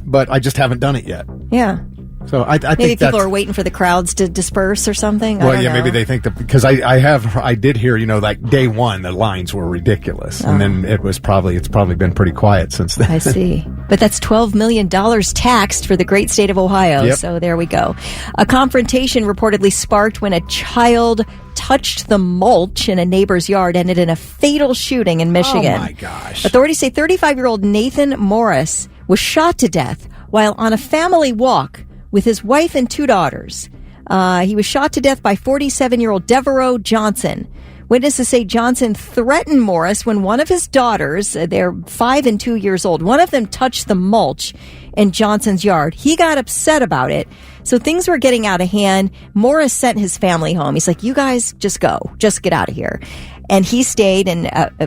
but I just haven't done it yet. yeah. So I Maybe think people that's, are waiting for the crowds to disperse or something. I well, don't yeah, know. maybe they think that because I did hear, like day one, the lines were ridiculous, and then it's probably been pretty quiet since then. I see. But that's $12 million taxed for the great state of Ohio. Yep. So there we go. A confrontation reportedly sparked when a child touched the mulch in a neighbor's yard, ended in a fatal shooting in Michigan. Oh my gosh. Authorities say 35-year-old Nathan Morris was shot to death while on a family walk with his wife and 2 daughters. He was shot to death by 47-year-old Devereaux Johnson. Witnesses say Johnson threatened Morris when one of his daughters, they're 5 and 2 years old, one of them touched the mulch in Johnson's yard. He got upset about it. So things were getting out of hand. Morris sent his family home. He's like, you guys just go. Just get out of here. And he stayed and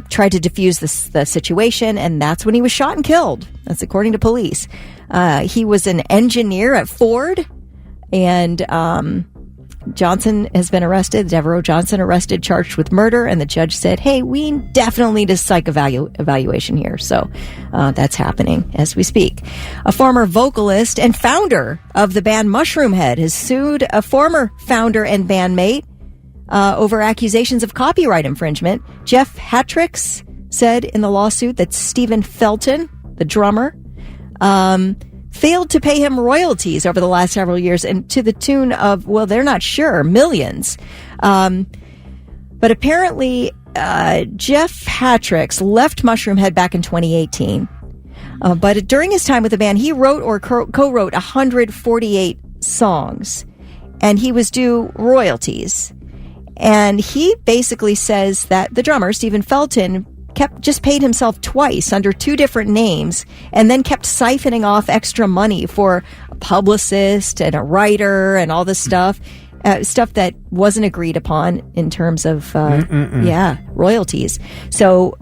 tried to defuse the situation. And that's when he was shot and killed. That's according to police. He was an engineer at Ford. And Johnson has been arrested. Devereaux Johnson arrested, charged with murder. And the judge said, hey, we definitely need a psych evaluation here. So that's happening as we speak. A former vocalist and founder of the band Mushroomhead has sued a former founder and bandmate over accusations of copyright infringement. Jeff Hatrix said in the lawsuit that Stephen Felton, the drummer, failed to pay him royalties over the last several years, and to the tune of, well, they're not sure, millions. But apparently, Jeff Hatrix left Mushroomhead back in 2018. But during his time with the band, he wrote or co-wrote 148 songs, and he was due royalties. And he basically says that the drummer, Stephen Felton, just paid himself twice under two different names, and then kept siphoning off extra money for a publicist and a writer and all this stuff that wasn't agreed upon in terms of royalties. So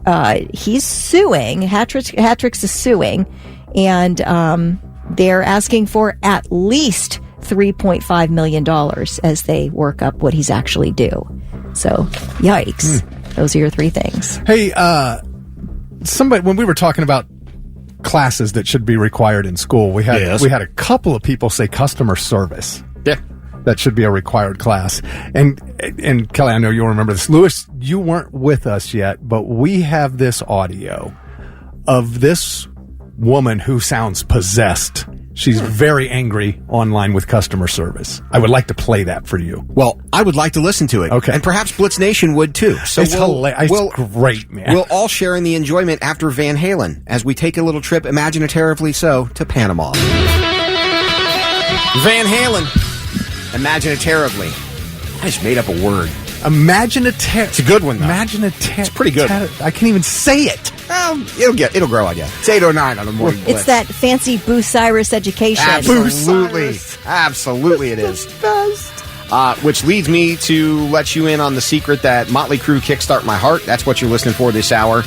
he's suing. Hatrix is suing, and they're asking for at least $3.5 million as they work up what he's actually due. So, yikes. Those are your three things. Hey, somebody, when we were talking about classes that should be required in school, we had a couple of people say customer service. Yeah. That should be a required class. And Kelly, I know you'll remember this. Lewis, you weren't with us yet, but we have this audio of this woman who sounds possessed. She's very angry online with customer service. I would like to play that for you. Well, I would like to listen to it. Okay. And perhaps Blitz Nation would too. So it's hilarious. It's great, man. We'll all share in the enjoyment after Van Halen as we take a little trip, imaginatively so, to Panama. Van Halen. Imaginatively. I just made up a word. It's a good one, though. It's pretty good. I can't even say it. Well, it'll grow, I guess. It's 8:09 on the morning Blitz. It's that fancy Boo Cyrus education. Absolutely it is. Which leads me to let you in on the secret that Motley Crue Kickstart My Heart. That's what you're listening for this hour.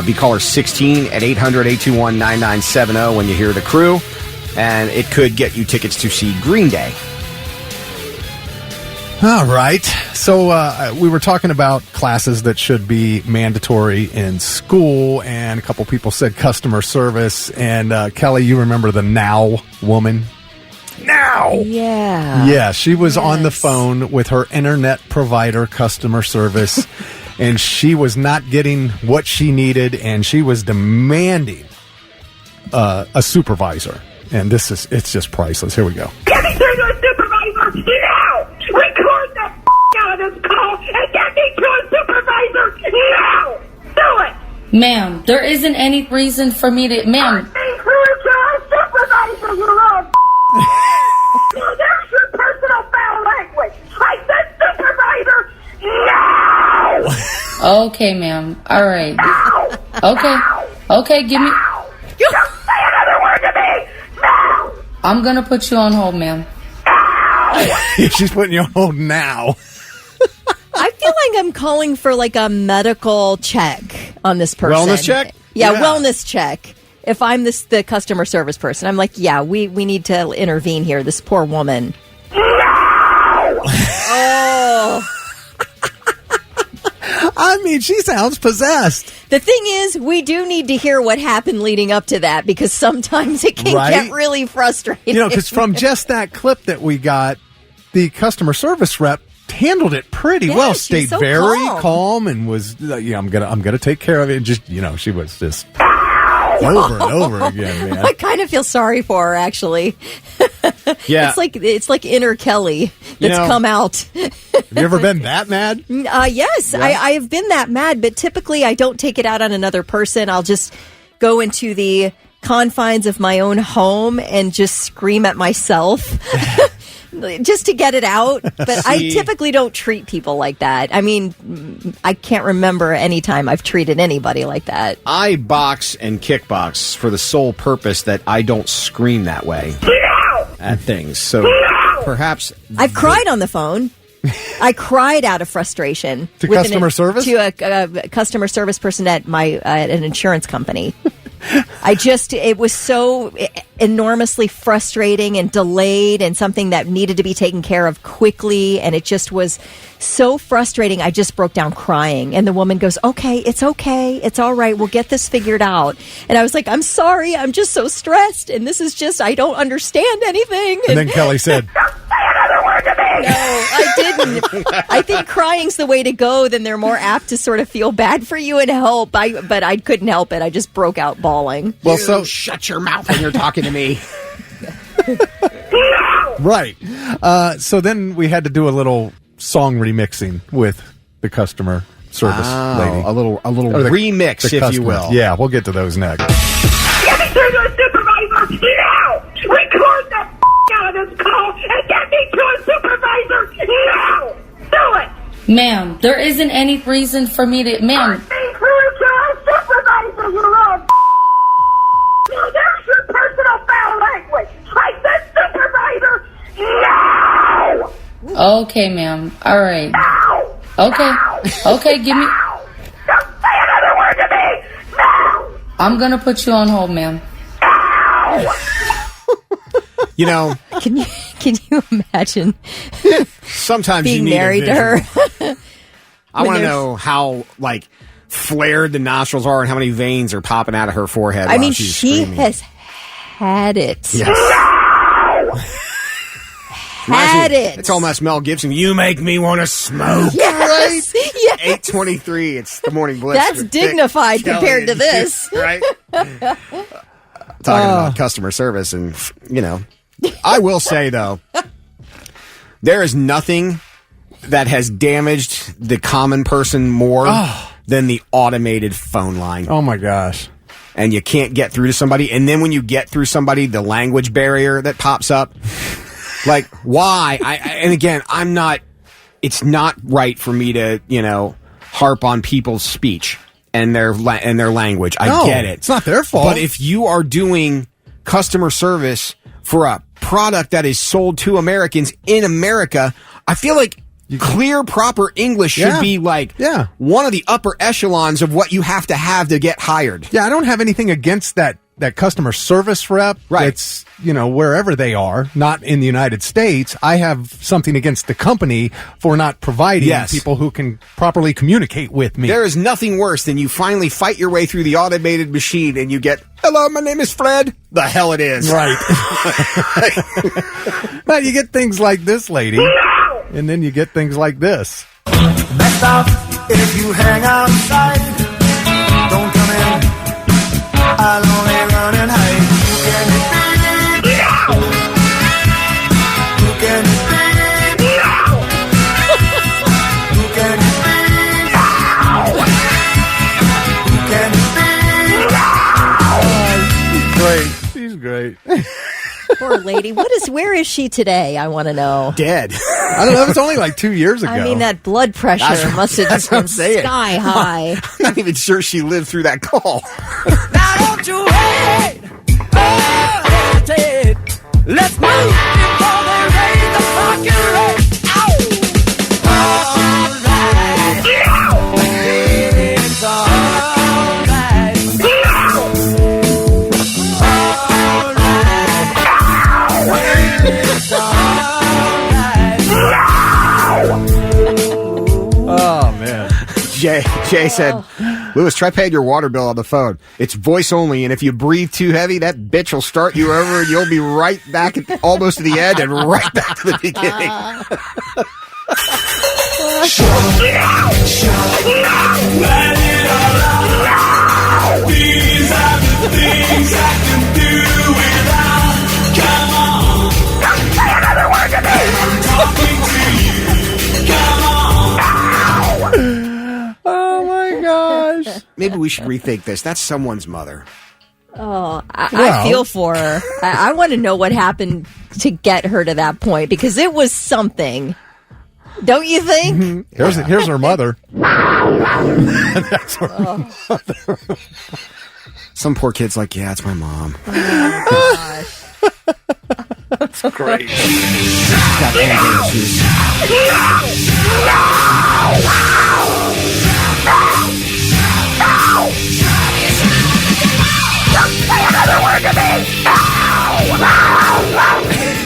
Be caller 16 at 800-821-9970 when you hear the Crew. And it could get you tickets to see Green Day. All right. So we were talking about classes that should be mandatory in school, and a couple people said customer service. And Kelly, you remember the Now woman? Now! Yeah. Yeah, she was on the phone with her internet provider customer service, and she was not getting what she needed, and she was demanding a supervisor. And it's just priceless. Here we go. Get me to the supervisor now! Record the out of this call and get me to a supervisor now! Do it! Ma'am, there isn't any reason for me to... Ma'am. Who is your supervisor, you little Well, there's your personal foul language. I said supervisor now! Okay, ma'am. All right. Now! Okay. Okay, give me... You don't say another word to me! Now! I'm gonna put you on hold, ma'am. She's putting you on hold now. I feel like I'm calling for like a medical check on this person. Wellness check? Yeah, wellness check. If I'm the customer service person, I'm like, yeah, we need to intervene here. This poor woman. No! Oh. I mean, she sounds possessed. The thing is, we do need to hear what happened leading up to that, because sometimes it can get really frustrating. You know, because from just that clip that we got, the customer service rep handled it pretty well. Stayed so very calm and was, I'm gonna take care of it. And just, she was just over and over again, man. I kind of feel sorry for her, actually. Yeah, it's like inner Kelly that's come out. Have you ever been that mad? Yes, yeah. I have been that mad, but typically I don't take it out on another person. I'll just go into the confines of my own home and just scream at myself. just to get it out. But I typically don't treat people like that. I mean, I can't remember any time I've treated anybody like that. I box and kickbox for the sole purpose that I don't scream that way at things. So perhaps I've cried on the phone. I cried out of frustration to customer service, to a customer service person at an insurance company. It was so enormously frustrating and delayed, and something that needed to be taken care of quickly, and it just was so frustrating. I just broke down crying, and the woman goes, "Okay, it's all right, we'll get this figured out." And I was like, "I'm sorry, I'm just so stressed, and this is just, I don't understand anything." And then Kelly said, No, I didn't. I think crying's the way to go. Then they're more apt to sort of feel bad for you and help. But I couldn't help it. I just broke out bawling. Well, so shut your mouth when you're talking to me. Right. So then we had to do a little song remixing with the customer service lady. A little remix, if customer. you will. Yeah, we'll get to those next. Get me to the supervisor now! Record the out of this call and get me to a supervisor now! Do it! Ma'am, there isn't any reason for me to... Ma'am, Get me to a supervisor, you little Now there's your personal foul language! I said supervisor now! okay, ma'am. All right. Now! Okay. Okay, give me... Now! Don't say another word to me! Now! I'm going to put you on hold, ma'am. Now! You know, Can you imagine sometimes being you need married to her? I want to know how flared the nostrils are and how many veins are popping out of her forehead. I while mean, she's she screaming. has had it. Yes. Had it. It's almost Mel Gibson. You make me want to smoke. Yes. Yes. 8:23. It's the Morning Blitz. That's with dignified Dick, compared to Kelly, and this. you, right? Talking about customer service, and I will say though, there is nothing that has damaged the common person more than the automated phone line. Oh my gosh. And you can't get through to somebody, and then when you get through somebody, the language barrier that pops up. Like, why? And again, I'm not. It's not right for me to, harp on people's speech and their language. I get it. It's not their fault. But if you are doing customer service for a product that is sold to Americans in America, I feel like clear, proper English should be one of the upper echelons of what you have to get hired. Yeah, I don't have anything against that customer service rep. Right. It's, wherever they are, not in the United States. I have something against the company for not providing people who can properly communicate with me. There is nothing worse than you finally fight your way through the automated machine and you get, "Hello, my name is Fred." The hell it is. Right. But you get things like this lady, and then you get things like this. Best off if you hang outside. Don't come in. I'll only run and hide. She's great. Poor lady. Where is she today? I want to know. Dead. I don't know. It's only like 2 years ago. I mean, that blood pressure must have just been sky high. I'm not even sure she lived through that call. Now don't you hesitate. Let's move before they raise the fucking rate. All right. It's all right. It's all right. Oh, man. Jay said, "Lewis, try paying your water bill on the phone. It's voice only, and if you breathe too heavy, that bitch will start you over, and you'll be right back almost to the end and right back to the beginning." These are the things I can do without. Come on. Don't say another word to me. I'm talking to you. Come on. Oh, my gosh. Maybe we should rethink this. That's someone's mother. Oh, I feel for her. I want to know what happened to get her to that point, because it was something. Don't you think? Here's her mother. That's her mother. Some poor kid's like, yeah, it's my mom. Oh my gosh. That's great. Got anger issues.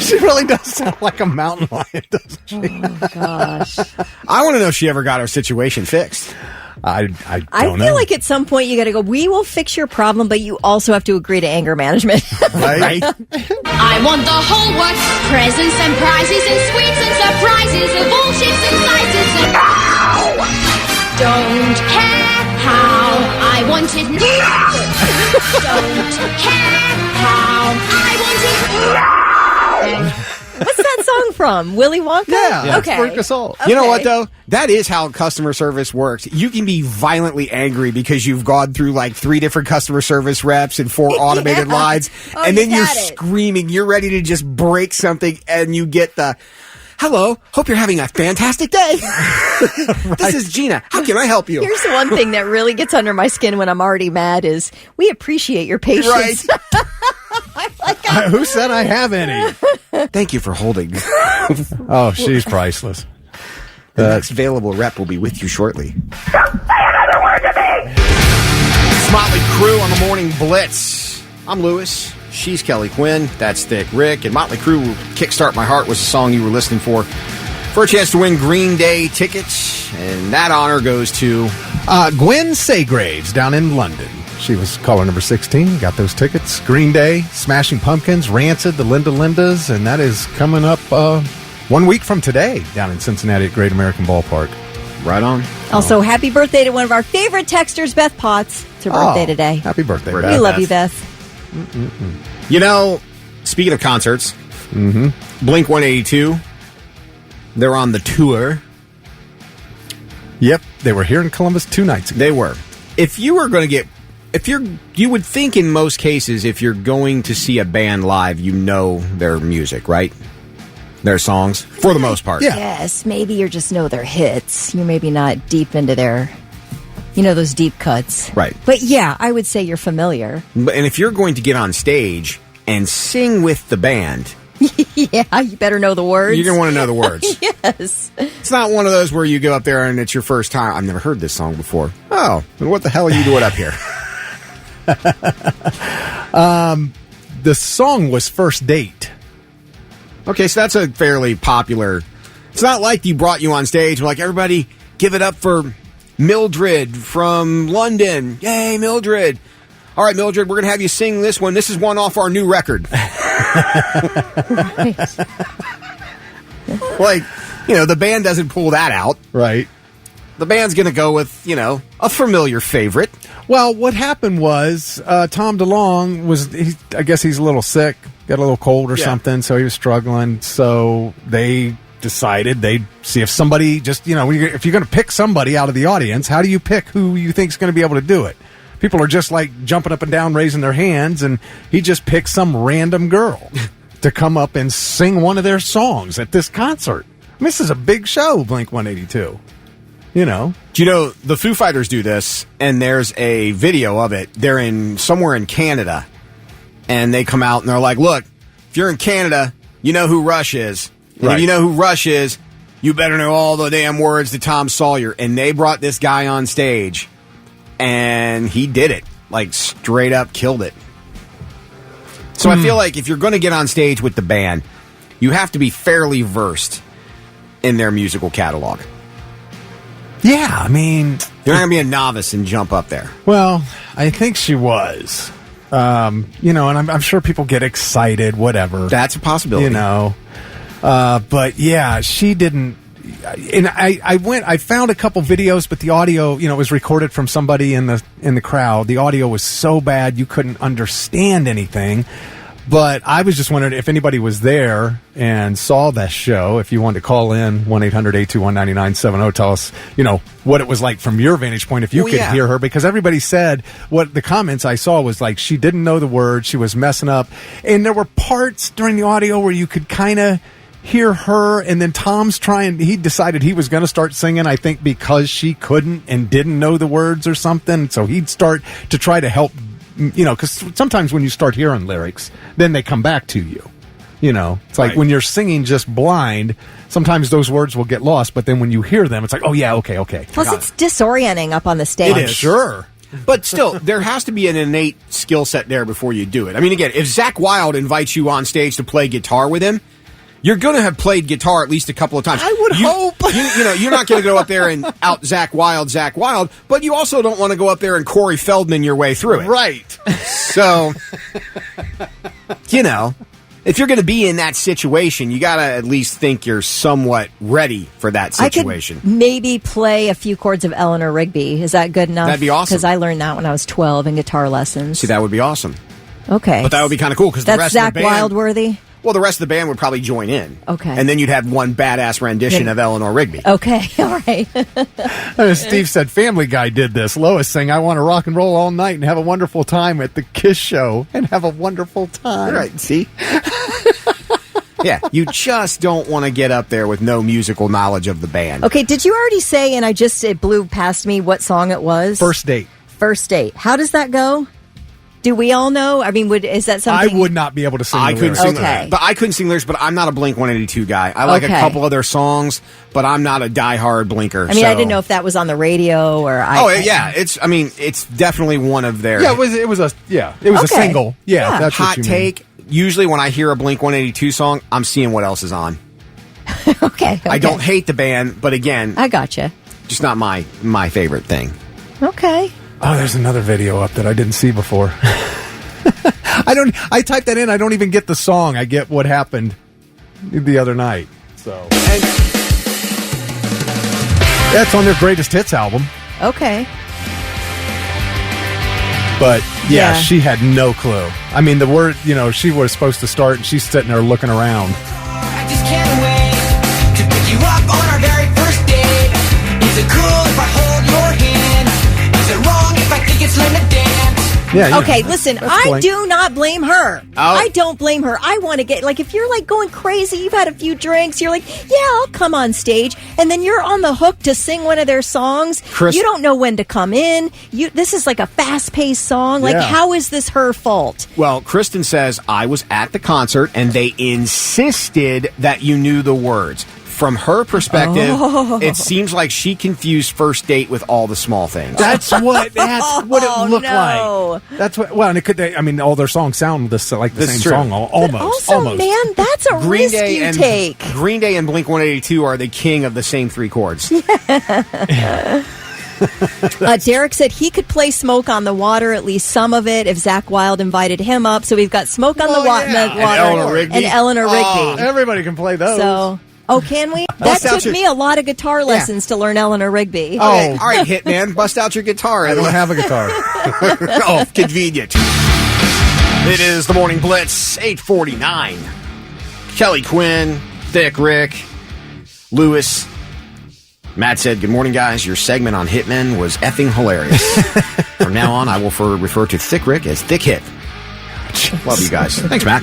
She really does sound like a mountain lion, doesn't she? Oh, gosh. I want to know if she ever got her situation fixed. I don't know. I feel like at some point you got to go, we will fix your problem, but you also have to agree to anger management. Right? I want the whole works, presents and prizes and sweets and surprises of all shapes and sizes and don't care how I want it now. Don't care how I want it now. What's that song from? Willy Wonka? Yeah. Okay. You know what, though? That is how customer service works. You can be violently angry because you've gone through like 3 different customer service reps and 4 automated lines, and then you're screaming. You're ready to just break something, and you get the, hello, hope you're having a fantastic day. This is Gina. How can I help you? Here's the one thing that really gets under my skin when I'm already mad is we appreciate your patience. Right. Who said I have any? Thank you for holding. Oh, she's priceless. The next available rep will be with you shortly. Don't say another word to me! It's Motley Crue on the Morning Blitz. I'm Lewis. She's Kelly Quinn. That's Thick Rick. And Motley Crue, Kickstart My Heart was the song you were listening for a chance to win Green Day tickets. And that honor goes to Gwen Saygraves down in London. She was caller number 16, got those tickets. Green Day, Smashing Pumpkins, Rancid, the Linda Lindas, and that is coming up 1 week from today down in Cincinnati at Great American Ballpark. Right on. Also, happy birthday to one of our favorite texters, Beth Potts. It's her birthday today. Happy birthday, Beth. We love you, Beth. You know, speaking of concerts, Blink 182, they're on the tour. Yep, they were here in Columbus 2 nights ago. They were. If you were going to get, you would think in most cases, if you're going to see a band live, you know their music, right? Their songs, for the most part. Yeah. Yes, maybe you just know their hits. You're maybe not deep into their, those deep cuts. Right. But yeah, I would say you're familiar. And if you're going to get on stage and sing with the band, yeah, you better know the words. you're going to want to know the words. Yes. It's not one of those where you go up there and it's your first time. I've never heard this song before. Oh, then what the hell are you doing up here? The song was First Date. Okay, so that's a fairly popular. It's not like you brought you on stage and like, everybody give it up for Mildred from London. Yay, Mildred. All right, Mildred, we're going to have you sing this one. This is one off our new record. Like, the band doesn't pull that out. Right. The band's going to go with, a familiar favorite. Well, what happened was Tom DeLonge I guess he's a little sick, got a little cold or something, so he was struggling. So they decided they'd see if somebody if you're going to pick somebody out of the audience, how do you pick who you think is going to be able to do it? People are just like jumping up and down, raising their hands, and he just picked some random girl to come up and sing one of their songs at this concert. I mean, this is a big show, Blink 182. Do you know the Foo Fighters do this, and there's a video of it. They're somewhere in Canada, and they come out and they're like, look, if you're in Canada, you know who Rush is. And if you know who Rush is, you better know all the damn words to Tom Sawyer. And they brought this guy on stage, and he did it. Like, straight up killed it. So I feel like if you're going to get on stage with the band, you have to be fairly versed in their musical catalog. Yeah, I mean, you're not going to be a novice and jump up there. Well, I think she was. And I'm sure people get excited, whatever. That's a possibility. But yeah, she didn't. And I found a couple videos, but the audio, was recorded from somebody in the crowd. The audio was so bad you couldn't understand anything. But I was just wondering if anybody was there and saw that show. If you wanted to call in 1-800-821-9970, tell us, what it was like from your vantage point if you could hear her. Because everybody said what the comments I saw was like she didn't know the words, she was messing up, and there were parts during the audio where you could kind of hear her, and then Tom's he decided he was going to start singing, I think because she couldn't and didn't know the words or something, so he'd start to try to help, because sometimes when you start hearing lyrics, then they come back to you. It's like when you're singing just blind, sometimes those words will get lost, but then when you hear them, it's like, oh yeah, okay. Plus it's disorienting up on the stage. It is. Sure. But still, there has to be an innate skill set there before you do it. I mean, again, if Zach Wilde invites you on stage to play guitar with him, you're going to have played guitar at least a couple of times. I would hope. You're not going to go up there and out Zach Wilde, but you also don't want to go up there and Corey Feldman your way through it. Right. So, if you're going to be in that situation, you got to at least think you're somewhat ready for that situation. I could maybe play a few chords of Eleanor Rigby. Is that good enough? That'd be awesome. Because I learned that when I was 12 in guitar lessons. See, that would be awesome. Okay. But that would be kind of cool because the rest Zach of the band... Wilde-worthy? Well, the rest of the band would probably join in. Okay. And then you'd have one badass rendition of Eleanor Rigby. Okay, all right. Steve said Family Guy did this. Lois sang, I want to rock and roll all night and have a wonderful time at the Kiss show and have a wonderful time. All right, see? Yeah, you just don't want to get up there with no musical knowledge of the band. Okay, did you already say, and it blew past me, what song it was? First Date. First Date. How does that go? Do we all know? I mean, is that something? I would not be able to sing the couldn't lyrics. sing but I couldn't sing lyrics, but I'm not a Blink-182 guy. I like a couple of their songs, but I'm not a diehard Blinker. I mean, I didn't know if that was on the radio or... it's definitely one of their... Yeah, it was a single. Yeah, that's Hot what you take. mean. Usually when I hear a Blink-182 song, I'm seeing what else is on. Okay. I don't hate the band, but again... I gotcha. Just not my favorite thing. Okay. Oh, there's another video up that I didn't see before. I typed that in. I don't even get the song. I get what happened the other night. So that's on their greatest hits album. Okay. But yeah, she had no clue. I mean, the word, she was supposed to start, and she's sitting there looking around. I just can't wait to pick you up on our very first date. Is it cool if I hold your hand? Is it wrong if I think it's lame to dance? Yeah. Okay, listen, I do not blame her. Oh. I don't blame her. I want to get, if you're going crazy, you've had a few drinks, you're like, yeah, I'll come on stage, and then you're on the hook to sing one of their songs. You don't know when to come in. This is like a fast-paced song. How is this her fault? Well, Kristen says, I was at the concert, and they insisted that you knew the words. From her perspective, it seems like she confused First Date with All the Small Things. That's what it looked like. That's what. Well, and it could. I mean, all their songs sound like the same song, almost. Man, that's a risk you take. Green Day and Blink-182 are the king of the same three chords. Derek said he could play Smoke on the Water, at least some of it, if Zach Wilde invited him up. So we've got Smoke on the Water and Eleanor Rigby. Everybody can play those. So. Oh, can we? That took me a lot of guitar lessons to learn Eleanor Rigby. Oh, all right, Hitman, bust out your guitar. I don't have a guitar. Oh, convenient. It is the Morning Blitz, 8:49. Kelly Quinn, Thick Rick, Lewis. Matt said, good morning, guys. Your segment on Hitman was effing hilarious. From now on, I will refer to Thick Rick as Thick Hit. Love you guys. Thanks, Matt.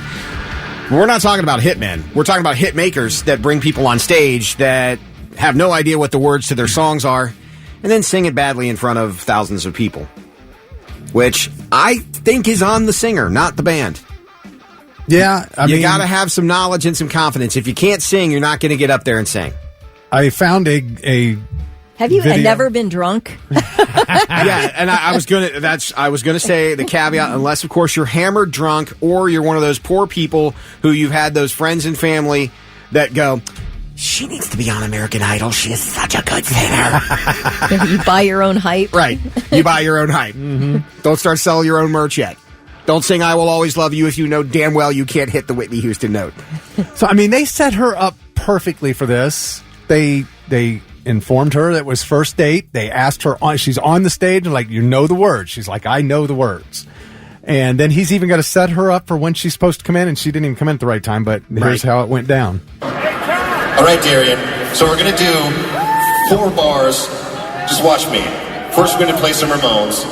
We're not talking about hitmen. We're talking about hit makers that bring people on stage that have no idea what the words to their songs are and then sing it badly in front of thousands of people, which I think is on the singer, not the band. Yeah, you got to have some knowledge and some confidence. If you can't sing, you're not going to get up there and sing. I found a Have you video. never been drunk? Yeah, and I was gonna say the caveat, unless of course you're hammered drunk or you're one of those poor people who you've had those friends and family that go, she needs to be on American Idol. She is such a good singer. You buy your own hype. Right. You buy your own hype. Mm-hmm. Don't start selling your own merch yet. Don't sing I Will Always Love You if you know damn well you can't hit the Whitney Houston note. So, they set her up perfectly for this. They informed her that it was First Date. They asked her, she's on the stage, and you know the words. She's like, I know the words. And then he's even got to set her up for when she's supposed to come in, and she didn't even come in at the right time, but here's how it went down. All right, Darian. So we're going to do 4 bars. Just watch me. First, we're going to play some Ramones,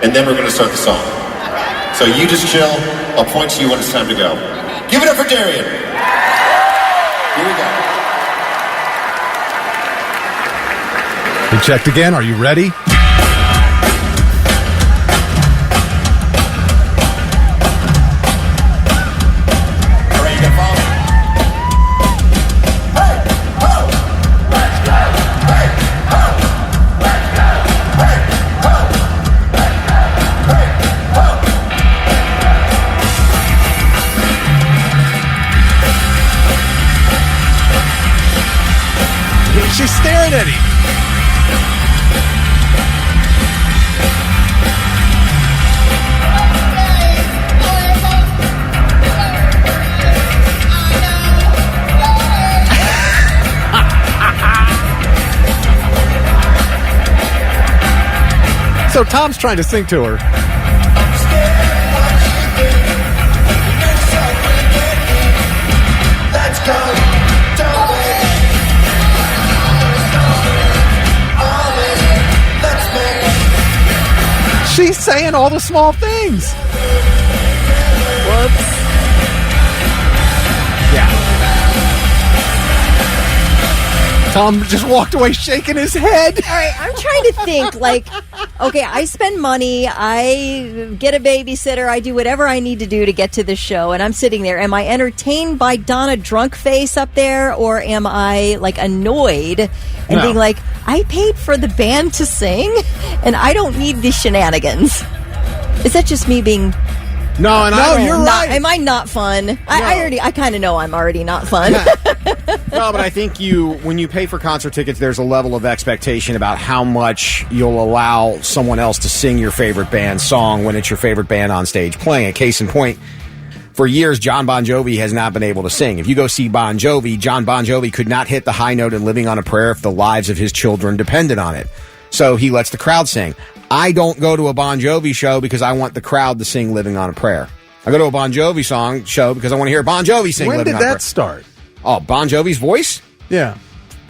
and then we're going to start the song. So you just chill. I'll point to you when it's time to go. Give it up for Darian. Here we go. We checked again. Are you ready? She's staring at him. So Tom's trying to sing to her. Let's go. She's saying all the small things. Whoops. Yeah. Tom just walked away shaking his head. All right, I'm trying to think, okay, I spend money, I get a babysitter, I do whatever I need to do to get to the show, and I'm sitting there. Am I entertained by Donna drunk face up there, or am I, annoyed and being like, I paid for the band to sing, and I don't need the shenanigans? Is that just me being... No, you're right. Am I not fun? I kind of know I'm already not fun. No, but I think when you pay for concert tickets, there's a level of expectation about how much you'll allow someone else to sing your favorite band's song when it's your favorite band on stage playing it. Case in point, for years, John Bon Jovi has not been able to sing. If you go see Bon Jovi, John Bon Jovi could not hit the high note in Living on a Prayer if the lives of his children depended on it. So he lets the crowd sing. I don't go to a Bon Jovi show because I want the crowd to sing Living on a Prayer. I go to a Bon Jovi show because I want to hear Bon Jovi sing Living on a Prayer. When did that start? Oh, Bon Jovi's voice? Yeah.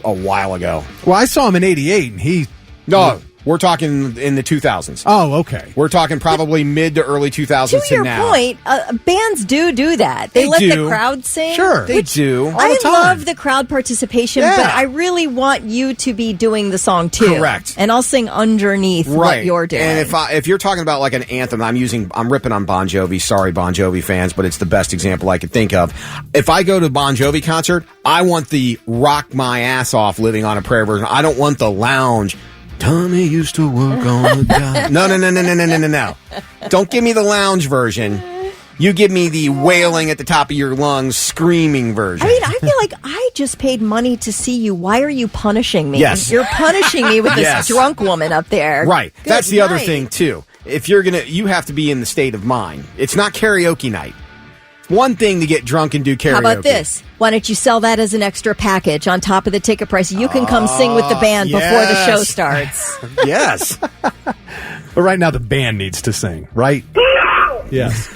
A while ago. Well, I saw him in 88, and he... No, we're talking in the 2000s. Oh, okay. We're talking probably mid to early 2000s to now. To your point, bands do that. They let the crowd sing. Sure. They do. All I the time. love the crowd participation, but I really want you to be doing the song too. Correct. And I'll sing underneath what you're doing. And if you're talking about like an anthem, I'm ripping on Bon Jovi. Sorry, Bon Jovi fans, but it's the best example I could think of. If I go to a Bon Jovi concert, I want the rock my ass off Living on a Prayer version. I don't want the lounge. Tommy used to work on the job. No. Don't give me the lounge version. You give me the wailing at the top of your lungs, screaming version. I mean, I feel like I just paid money to see you. Why are you punishing me? Yes. You're punishing me with this drunk woman up there. Right. Good That's the night. other thing, too. If you're you have to be in the state of mind. It's not karaoke night. One thing to get drunk and do karaoke. How about this? Why don't you sell that as an extra package on top of the ticket price? You can come sing with the band before the show starts. Yes. But right now the band needs to sing, right? Yes.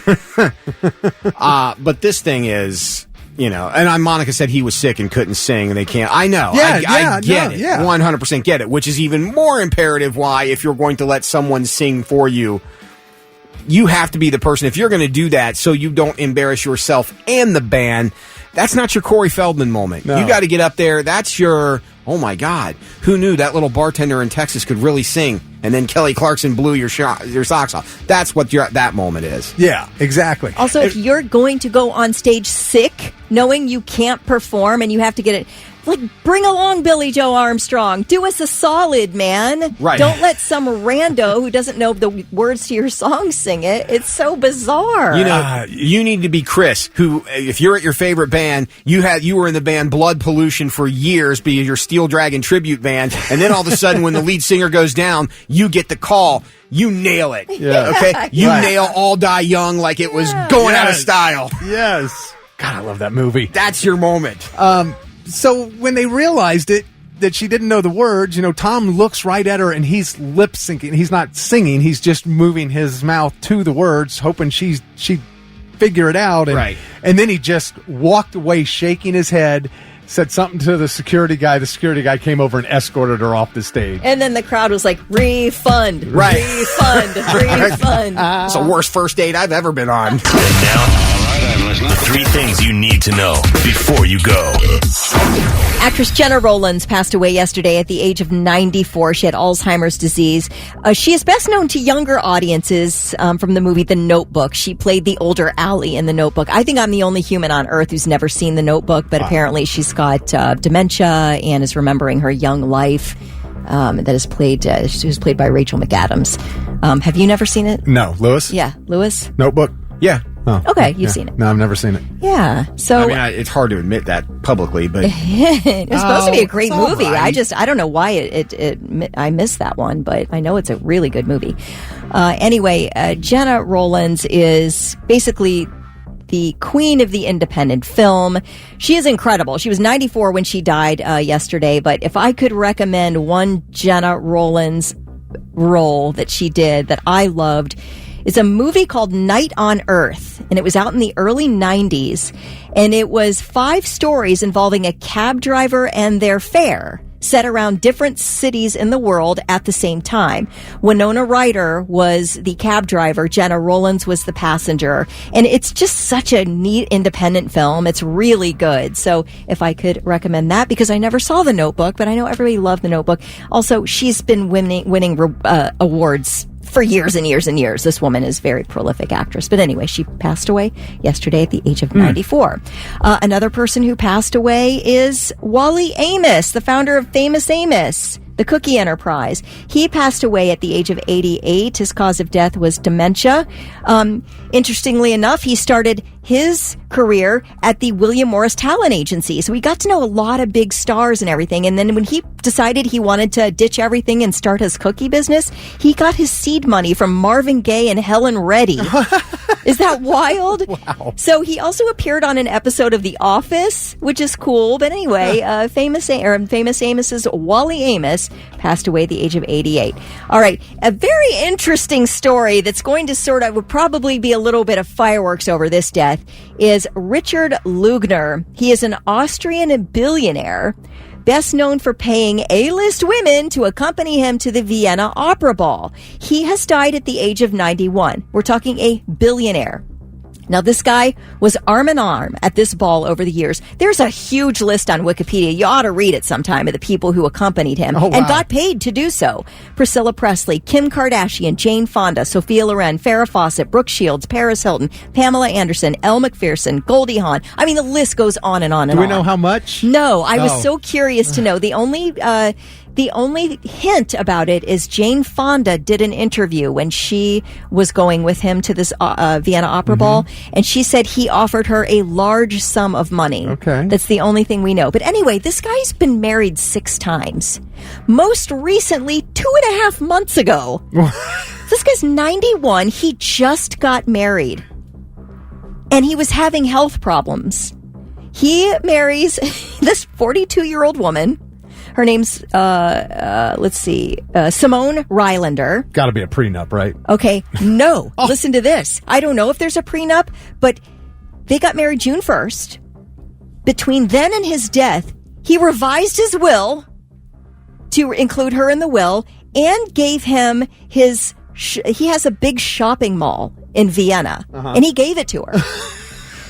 But this thing is, and Monica said he was sick and couldn't sing and they can't. I know. Yeah, I get it. Yeah. 100% get it, which is even more imperative why if you're going to let someone sing for you, you have to be the person. If you're going to do that so you don't embarrass yourself and the band, that's not your Corey Feldman moment. No. You got to get up there. That's your, oh my God, who knew that little bartender in Texas could really sing? And then Kelly Clarkson blew your socks off. That's what that moment is. Yeah, exactly. Also, if you're going to go on stage sick, knowing you can't perform and you have to get it, bring along Billy Joe Armstrong. Do us a solid, man. Right. Don't let some rando who doesn't know the words to your song sing it. It's so bizarre. You need to be Chris, who, if you're at your favorite band, you were in the band Blood Pollution for years, be your Steel Dragon tribute band, and then all of a sudden when the lead singer goes down, you get the call. You nail it. Yeah. Okay? You nail All Die Young like it was going out of style. Yes. God, I love that movie. That's your moment. So when they realized it, that she didn't know the words. Tom looks right at her and he's lip syncing. He's not singing. He's just moving his mouth to the words, hoping she'd figure it out. And, right. And then he just walked away shaking his head, said something to the security guy. The security guy came over and escorted her off the stage. And then the crowd was like, refund, right. refund, refund. It's the worst first date I've ever been on. And now, all right, I'm listening. 3 things you need to know before you go. Actress Jenna Rollins passed away yesterday at the age of 94. She had Alzheimer's disease. She is best known to younger audiences from the movie The Notebook. She played the older Allie in The Notebook. I think I'm the only human on earth who's never seen The Notebook, but apparently she's got dementia and is remembering her young life. She was played by Rachel McAdams. Have you never seen it? No. Lewis? Yeah. Lewis? Notebook? Yeah. Oh, okay, you've seen it. No, I've never seen it. Yeah. So it's hard to admit that publicly, but it was supposed to be a great movie. Right. I don't know why I missed that one, but I know it's a really good movie. Anyway, Jenna Rollins is basically the queen of the independent film. She is incredible. She was 94 when she died yesterday, but if I could recommend one Jenna Rollins role that she did that I loved, it's a movie called Night on Earth, and it was out in the early 90s, and it was 5 stories involving a cab driver and their fare, set around different cities in the world at the same time. Winona Ryder was the cab driver. Jenna Rollins was the passenger. And it's just such a neat independent film. It's really good. So if I could recommend that, because I never saw The Notebook, but I know everybody loved The Notebook. Also, she's been winning awards for years and years and years. This woman is a very prolific actress. But anyway, she passed away yesterday at the age of 94. Another person who passed away is Wally Amos, the founder of Famous Amos, the cookie enterprise. He passed away at the age of 88. His cause of death was dementia. Interestingly enough, he started his career at the William Morris Talent Agency. So he got to know a lot of big stars and everything. And then when he decided he wanted to ditch everything and start his cookie business, he got his seed money from Marvin Gaye and Helen Reddy. Is that wild? Wow. So he also appeared on an episode of The Office, which is cool. But anyway, Famous Amos's Wally Amos passed away at the age of 88. All right. A very interesting story that's going to would probably be a little bit of fireworks over this death is Richard Lugner. He is an Austrian billionaire, best known for paying A-list women to accompany him to the Vienna Opera Ball. He has died at the age of 91. We're talking a billionaire. Now, this guy was arm in arm at this ball over the years. There's a huge list on Wikipedia. You ought to read it sometime of the people who accompanied him and got paid to do so. Priscilla Presley, Kim Kardashian, Jane Fonda, Sophia Loren, Farrah Fawcett, Brooke Shields, Paris Hilton, Pamela Anderson, Elle McPherson, Goldie Hawn. I mean, the list goes on and on and on. Do we know how much? No, I was so curious to know. The only hint about it is Jane Fonda did an interview when she was going with him to this Vienna Opera Ball, and she said he offered her a large sum of money. Okay. That's the only thing we know. But anyway, this guy's been married 6 times. Most recently, 2.5 months ago. This guy's 91. He just got married. And he was having health problems. He marries this 42-year-old woman. Her name's, Simone Rylander. Got to be a prenup, right? Okay, no. Listen to this. I don't know if there's a prenup, but they got married June 1st. Between then and his death, he revised his will to include her in the will and gave him his... he has a big shopping mall in Vienna, and he gave it to her.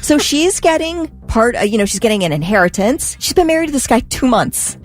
So she's getting she's getting an inheritance. She's been married to this guy 2 months.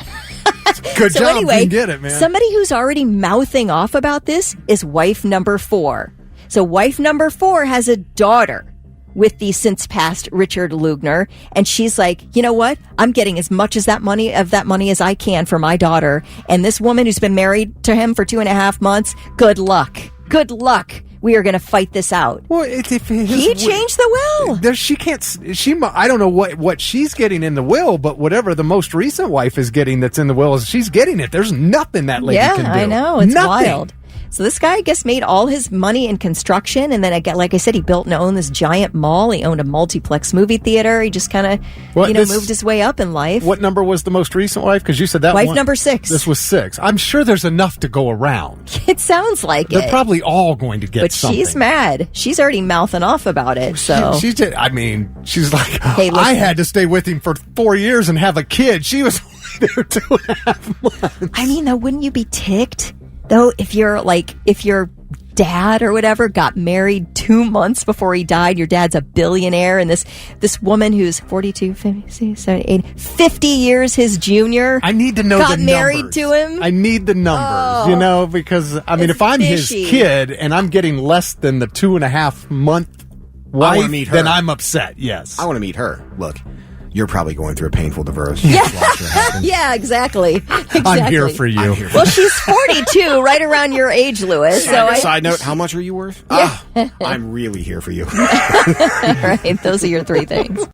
Good job. Anyway, you get it, man. Somebody who's already mouthing off about this is wife number 4. So wife number 4 has a daughter with the since passed Richard Lugner, and she's like, you know what? I'm getting as much as that money as I can for my daughter. And this woman who's been married to him for 2.5 months, good luck. Good luck. We are going to fight this out. Well, he changed the will. She can't. I don't know what she's getting in the will, but whatever the most recent wife is getting that's in the will, she's getting it. There's nothing that lady can do. I know. It's nothing. wild. So this guy, I guess, made all his money in construction, and then, like I said, he built and owned this giant mall. He owned a multiplex movie theater. He just kind of, moved his way up in life. What number was the most recent wife? Because you said that wife number 6. This was 6. I'm sure there's enough to go around. It sounds like They're probably all going to get something. But she's mad. She's already mouthing off about it. So she's like, hey, I had to stay with him for 4 years and have a kid. She was only there 2.5 months. I mean, though, wouldn't you be ticked? Though, if your dad or whatever got married 2 months before he died, your dad's a billionaire, and this woman who's 42, 50, 50 years his junior. I need to know got the married numbers. to him. I need the numbers, because I mean, if I'm fishy. his kid and I'm getting less than the 2.5 month wife, meet her. then I'm upset. Yes, I want to meet her. Look, you're probably going through a painful divorce. Yeah, exactly. I'm here for you. Well, she's 42, right around your age, Lewis. Side note, how much are you worth? I'm really here for you. All right, those are your 3 things.